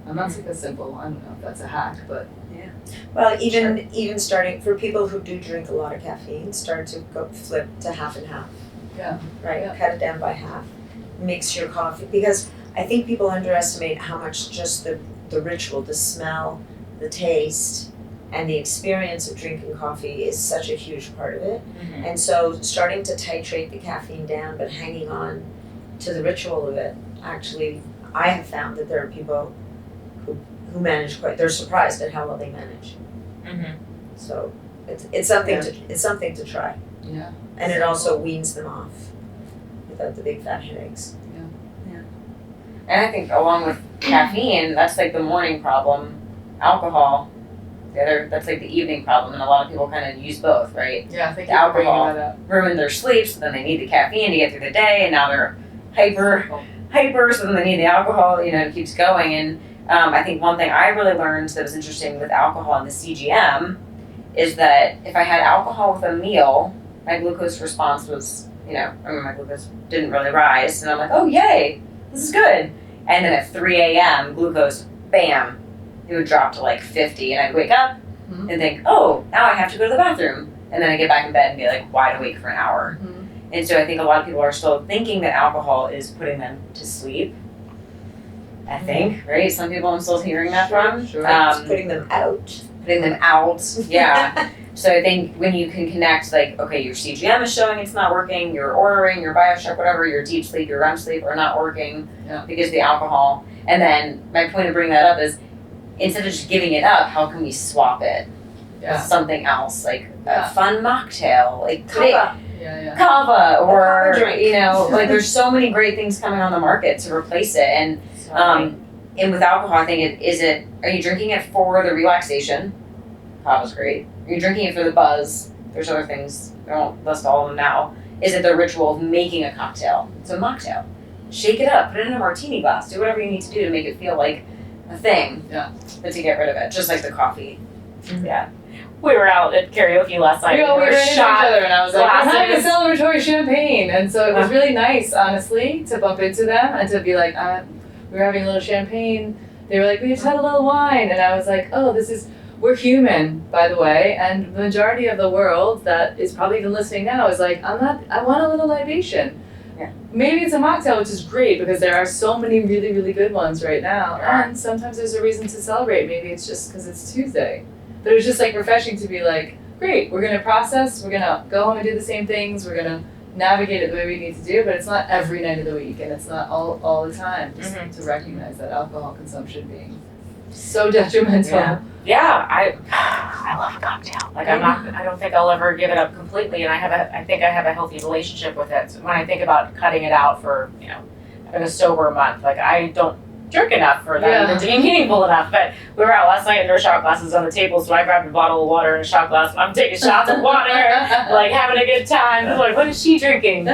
I'm not like a simple, I don't know if that's a hack, but Well, even starting for people who do drink a lot of caffeine, start to go flip to half and half. Yeah. Right. Yeah. Cut it down by half. Mix your coffee, because I think people underestimate how much just the ritual, the smell, the taste, and the experience of drinking coffee is such a huge part of it. Mhm. And so starting to titrate the caffeine down, but hanging on to the ritual of it, actually, I have found that there are people who manage they're surprised at how well they manage. Mhm. So it's something to try. yeah. And it also weans them off without the big fat headaches. And I think along with caffeine, that's like the morning problem. Alcohol, that's like the evening problem, and a lot of people kind of use both, right? Yeah, thank The you for bringing alcohol. that up. Ruin their sleep, so then they need the caffeine to get through the day, and now they're hyper, so then they need the alcohol, it keeps going. And I think one thing I really learned that was interesting with alcohol and the CGM is that if I had alcohol with a meal, my glucose response was, my glucose didn't really rise, and I'm like, oh yay, this is good. And then at 3 a.m., glucose, bam, it would drop to like 50, and I'd wake up Mhm. and think, oh, now I have to go to the bathroom. And then I get back in bed and be like wide awake for an hour. Mhm. And so I think a lot of people are still thinking that alcohol is putting them to sleep. I think, right? Some people I'm still hearing that from. Sure. It's putting them out. Putting them out, yeah. So I think when you can connect, like, okay, your CGM is showing it's not working, your ordering, your Biohacker, whatever, your deep sleep, your REM sleep are not working Yeah. because of the alcohol. And then my point of bringing that up is, instead of just giving it up, how can we swap it with Yeah. something else, like Yeah. a fun mocktail, like today, Kava. Yeah. kava, or kava drink. like there's so many great things coming on the market to replace it. And and with alcohol, I think are you drinking it for the relaxation? Kava's great. Are you drinking it for the buzz? There's other things, I won't list all of them now. Is it the ritual of making a cocktail? It's a mocktail. Shake it up, put it in a martini glass, do whatever you need to do to make it feel like a thing. Yeah. But to get rid of it, just like the coffee. Yeah. We were out at karaoke last night. We ran into each other, and I was like, I'm having a glasses. celebratory champagne. And so it was really nice, honestly, to bump into them and to be like, we were having a little champagne. They were like, we just had a little wine. And I was like, oh, we're human, by the way. And the majority of the world that is probably even listening now is like, I want a little libation. Yeah. Maybe it's a mocktail, which is great because there are so many really, really good ones right now. Yeah. And sometimes there's a reason to celebrate. Maybe it's just because it's Tuesday. But it was just like refreshing to be like, great, we're gonna process, we're gonna go home and do the same things, we're gonna navigate it the way we need to do, but it's not every night of the week and it's not all the time. Just to recognize that alcohol consumption being So detrimental. Yeah, I love a cocktail. Like I don't think I'll ever give it up completely, and I think I have a healthy relationship with it. So when I think about cutting it out for, having a sober month, like I don't drink enough for that even to be meaningful enough. But we were out last night and there were shot glasses on the table, so I grabbed a bottle of water and a shot glass. I'm taking shots of water, like having a good time. I'm like, what is she drinking?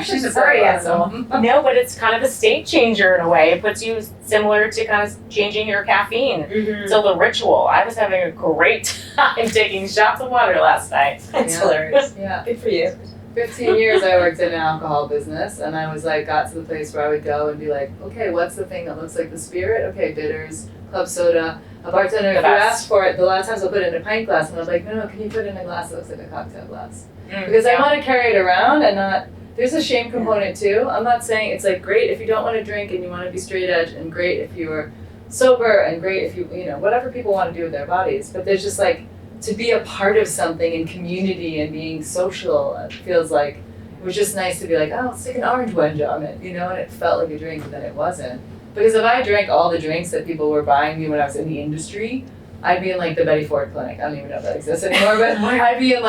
She's a party animal. No, but it's kind of a state changer in a way. It puts you similar to kind of changing your caffeine. It's a little ritual. I was having a great time taking shots of water last night. That's hilarious. Yeah. Good for you. 15 years I worked in an alcohol business, and I was like, got to the place where I would go and be like, okay, what's the thing that looks like the spirit? Okay, bitters, club soda. A bartender, if you ask for it, a lot of times I'll put it in a pint glass, and I'm like, no, can you put it in a glass that looks like a cocktail glass? Because I want to carry it around and not, there's a shame component too. I'm not saying it's like great if you don't want to drink and you want to be straight edge, and great if you're sober, and great if you whatever people want to do with their bodies. But there's just like, to be a part of something in community and being social, it feels like it was just nice to be like, oh, let's take an orange wedge on it, and it felt like a drink, but then it wasn't. Because if I drank all the drinks that people were buying me when I was in the industry, I'd be in like the Betty Ford clinic. I don't even know if that exists anymore, but I'd be in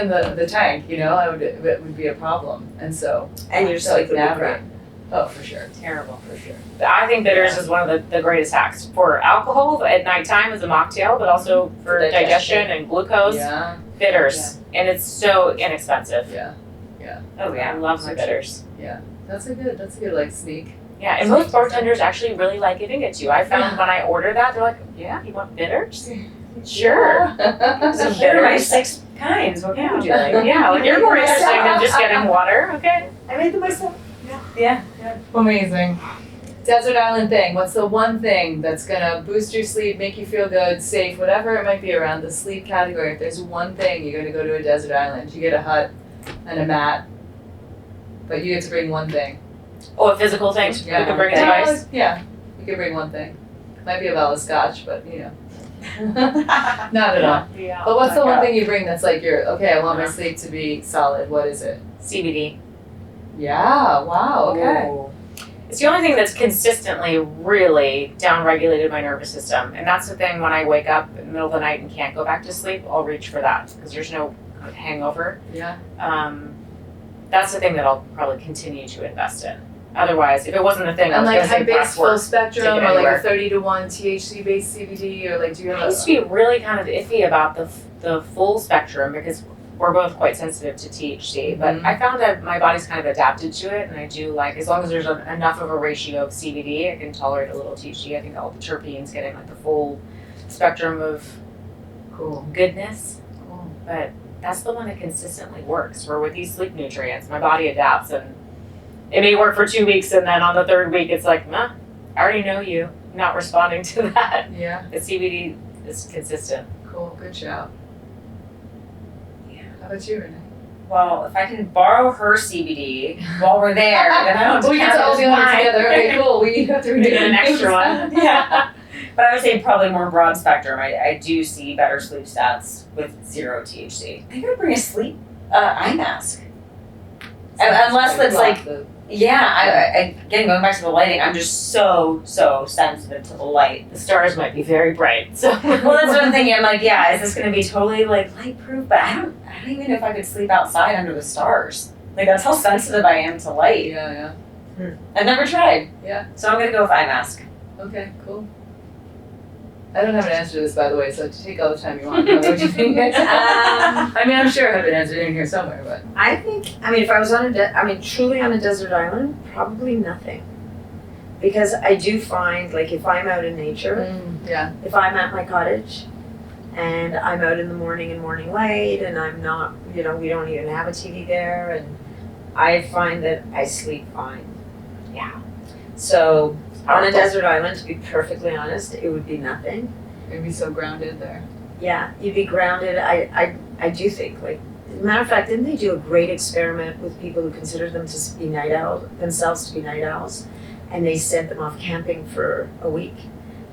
the tank, it would be a problem. And so, And you're sleep would be navigate. Oh, for sure. Terrible. For sure. I think bitters is one of the greatest hacks for alcohol at nighttime as a mocktail, but also for digestion and glucose. Yeah. Bitters. And it's so inexpensive. Yeah. Oh yeah, I love my bitters. Yeah. That's a good like sneak. Yeah, and most bartenders actually really like giving it to you. I found when I order that, they're like, yeah, you want bitters? Sure. So here are my 6 kinds. What kind would you like? Yeah, like you're more interesting than just getting water. Okay. I made them myself. Yeah. Amazing. Desert island thing. What's the one thing that's gonna boost your sleep, make you feel good, safe, whatever it might be around the sleep category? If there's one thing, you're gonna go to a desert island. You get a hut and a mat, but you get to bring one thing. Oh, a physical thing. Yeah. You can bring a device. Yeah, you can bring one thing. Might be a bottle of scotch, but not at all. Yeah. But what's the one thing you bring that's like I want my sleep to be solid? What is it? CBD. Yeah. Wow. Okay. Ooh. It's the only thing that's consistently really downregulated my nervous system. And that's the thing, when I wake up in the middle of the night and can't go back to sleep, I'll reach for that because there's no kind of hangover. Yeah. That's the thing that I'll probably continue to invest in. Otherwise, if it wasn't the thing, I And was like going to say high-based press full work. spectrum, Take it or like anywhere. a 30-to-1 THC-based CBD, or like do you have I used to be really kind of iffy about the full spectrum because we're both quite sensitive to THC, but I found that my body's kind of adapted to it, and I do like, as long as there's enough of a ratio of CBD, I can tolerate a little THC. I think all the terpenes, getting like the full spectrum of goodness. Cool. But that's the one that consistently works. Where with these sleep nutrients, my body adapts, and it may work for 2 weeks, and then on the 3rd week, it's like, I already know you. I'm not responding to that. Yeah. The CBD is consistent. Cool. Good shout. How about you, Renee? Well, if I can borrow her CBD while we're there, then I don't We get to all be on it mine. together. Okay, cool. We have to Get an extra one. Yeah. But I would say probably more broad spectrum. I do see better sleep stats with 0 THC. I gotta bring a sleep eye mask. Unless it's like, again, going back to the lighting, I'm just so sensitive to the light. The stars might be very bright. So Well, that's what I'm thinking. I'm like, yeah, is this going to be totally like light proof? But I don't even know if I could sleep outside under the stars. Like, that's how sensitive I am to light. Yeah. I've never tried. Yeah. So I'm going to go with eye mask. Okay, cool. I don't have an answer to this, by the way, so take all the time you want. Tell me what you think. I mean, I'm sure I have an answer in here somewhere, but. I think, if I was on truly on a desert island, probably nothing. Because I do find, like, if I'm out in nature, Yeah. if I'm at my cottage and I'm out in the morning and morning light and I'm not, we don't even have a TV there, and I find that I sleep fine. Yeah. So on a Powerful. desert island, to be perfectly honest, it would be nothing. You'd be so grounded there. Yeah, you'd be grounded. I do think, like, as a matter of fact, didn't they do a great experiment with people who considered themselves to be night owls, and they sent them off camping for a week,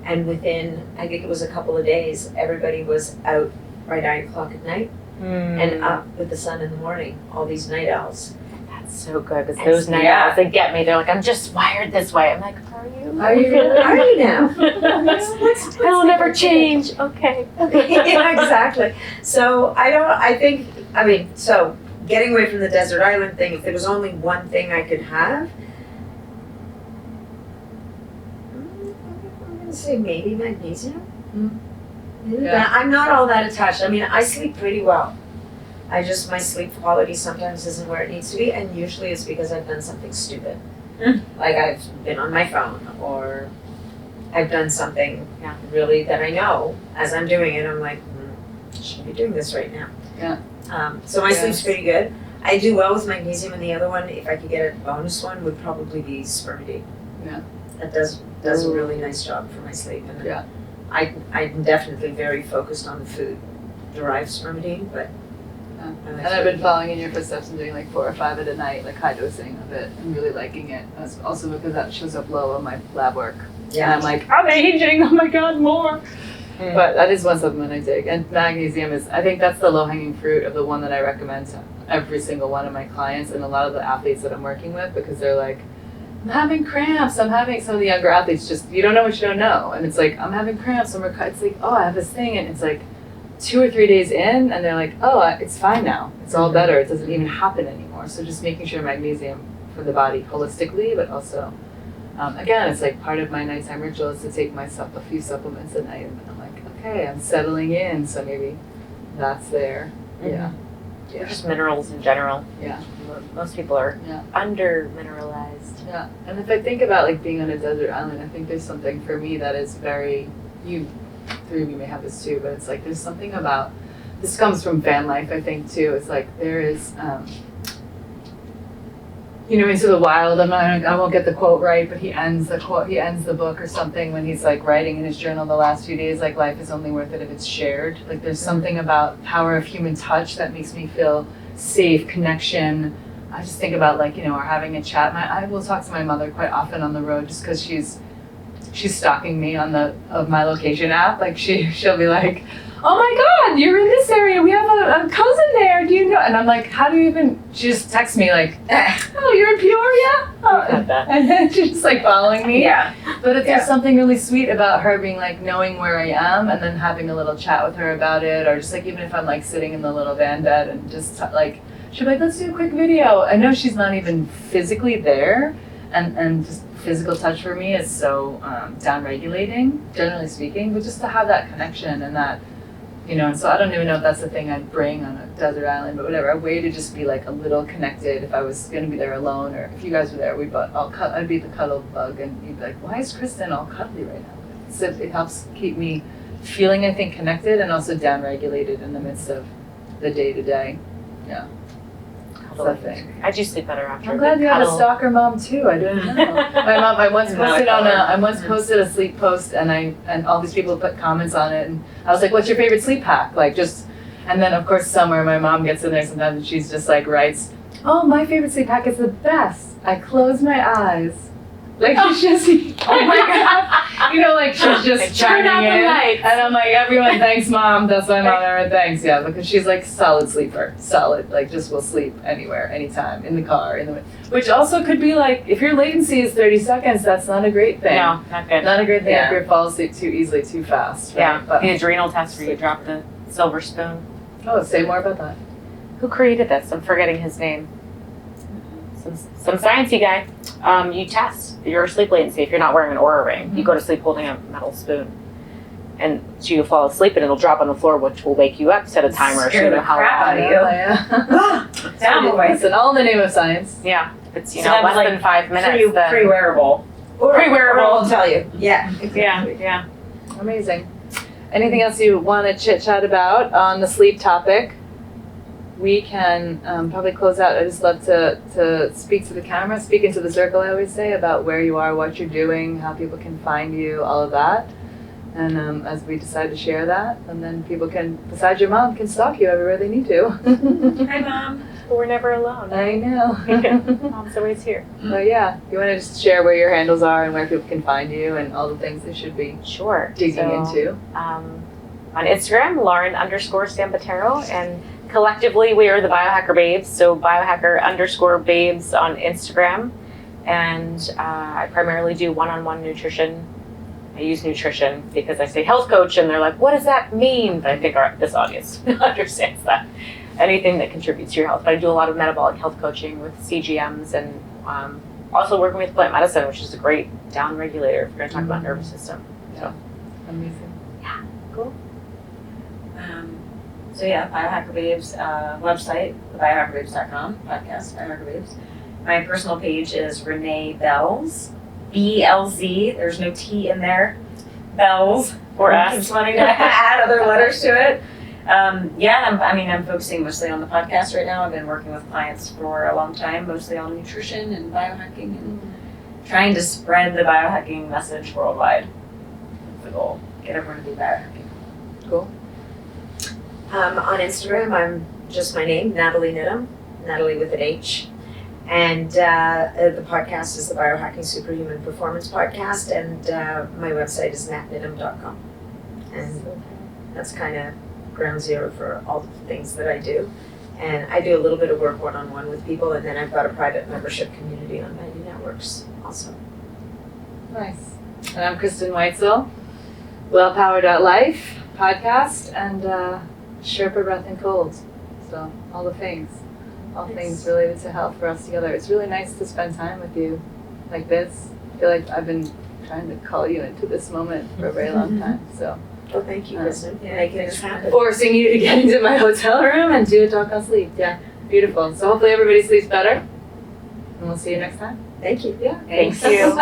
and within, I think it was a couple of days, everybody was out by 9 o'clock at night and up with the sun in the morning. All these night owls, That's so good because And those night yeah. owls, they get me. They're like, I'm just wired this way. I'm like, are you? Are you really? Are you now? It'll never change. Okay. Yeah, exactly. So so getting away from the desert island thing, if there was only one thing I could have, I'm gonna say maybe magnesium. Yeah. I'm not all that attached. I mean, I sleep pretty well. My sleep quality sometimes isn't where it needs to be, and usually it's because I've done something stupid. Like I've been on my phone, or I've done something really that I know as I'm doing it, I'm like, I shouldn't be doing this right now. Yeah. So my sleep's pretty good. I do well with magnesium, and the other one, if I could get a bonus one, would probably be spermidine. Yeah. That does a really nice job for my sleep. And Yeah. I'm definitely very focused on the food derived spermidine, but I like And I've been spermidine. following in your footsteps and doing like 4 or 5 at a night, like high dosing of it, and really liking it. That's also because that shows up low on my lab work. And Yeah. I'm like, I'm aging, oh my god, more. But that is one supplement I take. And magnesium is, I think that's the low hanging fruit of the one that I recommend to every single one of my clients and a lot of the athletes that I'm working with, because they're like, I'm having cramps. I'm having, some of the younger athletes just, you don't know what you don't know. And it's like, I'm having cramps. It's like, oh, I have this thing. And it's like 2 or 3 days in, and they're like, oh, it's fine now. It's all better. It doesn't even happen anymore. So just making sure magnesium for the body holistically, but also, again, it's like part of my nighttime ritual is to take a few supplements at night. And I'm like, okay, I'm settling in. So maybe that's there. Yeah. Or just minerals in general. Yeah. Most people are under mineralized. Yeah, and if I think about like being on a desert island, I think there's something for me that is very, you, 3 of you may have this too, but it's like there's something about, this comes from fan life, I think too. It's like there is, Into the Wild, I won't get the quote right, but he ends the book or something when he's like writing in his journal the last few days, like life is only worth it if it's shared. Like there's something about power of human touch that makes me feel safe, connection. I just think about like, or having a chat. I will talk to my mother quite often on the road just because she's stalking me on of my location app. Like she'll be like, oh my god, you're in this area, we have a cousin there, do you know? And I'm like, how do you even, she just texts me like, oh, you're in Peoria? Oh. And then she's just like following me. Yeah. But there's something really sweet about her being like knowing where I am and then having a little chat with her about it, or just like even if I'm like sitting in the little van bed and just like, she'll be like, let's do a quick video. I know she's not even physically there, and just physical touch for me is so down-regulating, generally speaking, but just to have that connection and that, and so I don't even know if that's the thing I'd bring on a desert island, but whatever, a way to just be like a little connected if I was going to be there alone, or if you guys were there, I'd be the cuddle bug, and you'd be like, why is Kristen all cuddly right now? So it helps keep me feeling, I think, connected and also down-regulated in the midst of the day-to-day. Yeah. That's the thing. I do sleep better after. I'm glad you have a stalker mom too. I didn't know. My mom. I once posted a sleep post, and all these people put comments on it, and I was like, "What's your favorite sleep hack?" Like just, and then of course somewhere my mom gets in there sometimes, and she's just like writes, "Oh, my favorite sleep hack is the best. I close my eyes." Like she's just, oh my god, like she's just turn out the lights. And I'm like, everyone, thanks, mom. That's my mom. Everyone, thanks, yeah, because she's like solid sleeper, solid. Like just will sleep anywhere, anytime, in the car, which also could be like, if your latency is 30 seconds, that's not a great thing. No, not good. Not a great thing if you fall asleep too easily, too fast. Right? Yeah, But, the adrenal test where you drop the silver spoon. oh, say more about that. Who created this? I'm forgetting his name. Some sciencey guy. You test your sleep latency if you're not wearing an Oura ring. Mm-hmm. You go to sleep holding a metal spoon. And so you fall asleep and it'll drop on the floor, which will wake you up, set a timer, so you know how crap long. out of you. Sound boy. Listen, all in the name of science. Yeah, it's So that was less than 5 minutes. then- Pre-wearable. Or will tell you. Yeah. Yeah. Amazing. Anything else you want to chit chat about on the sleep topic? We can probably close out. I just love to speak to the camera, speak into the circle, I always say, about where you are, what you're doing, how people can find you, all of that. And as we decide to share that, and then people can, besides your mom, can stalk you everywhere they need to. Hi, Mom. But we're never alone. I know. Mom's always here. But yeah, you want to just share where your handles are and where people can find you and all the things they should be Sure. digging into. On Instagram, Lauren_Sambatero, and collectively, we are the Biohacker Babes, so Biohacker_Babes on Instagram. And I primarily do one-on-one nutrition. I use nutrition because I say health coach and they're like, what does that mean? But I think this audience understands that. Anything that contributes to your health. But I do a lot of metabolic health coaching with CGMs and also working with plant medicine, which is a great down regulator if you're going to talk about nervous system. So Amazing. Cool. So yeah, Biohacker Babes website, biohackerbabes.com, podcast, Biohacker Babes. My personal page is Renee Bells, BLZ. There's no T in there. Bells. Or I'm S. wanting to add other letters to it. I'm focusing mostly on the podcast right now. I've been working with clients for a long time, mostly on nutrition and biohacking and trying to spread the biohacking message worldwide. That's the goal. Get everyone to do biohacking. Cool. On Instagram, I'm just my name, Natalie Nidham, Natalie with an H. And the podcast is the Biohacking Superhuman Performance Podcast, and my website is natnidham.com. And that's kind of ground zero for all the things that I do. And I do a little bit of work one-on-one with people, and then I've got a private membership community on Many Networks also. Nice. And I'm Kristen Weitzel, Wellpower.life podcast, and Sherpa Breath and Cold. So all the things. All things related to health for us together. It's really nice to spend time with you like this. I feel like I've been trying to call you into this moment for a very long time. So Well, thank you, Kristen, for making this happen. forcing you to get into my hotel room and do a talk on sleep. Yeah, beautiful. So hopefully everybody sleeps better. And we'll see you next time. Thank you. Yeah. Thank you.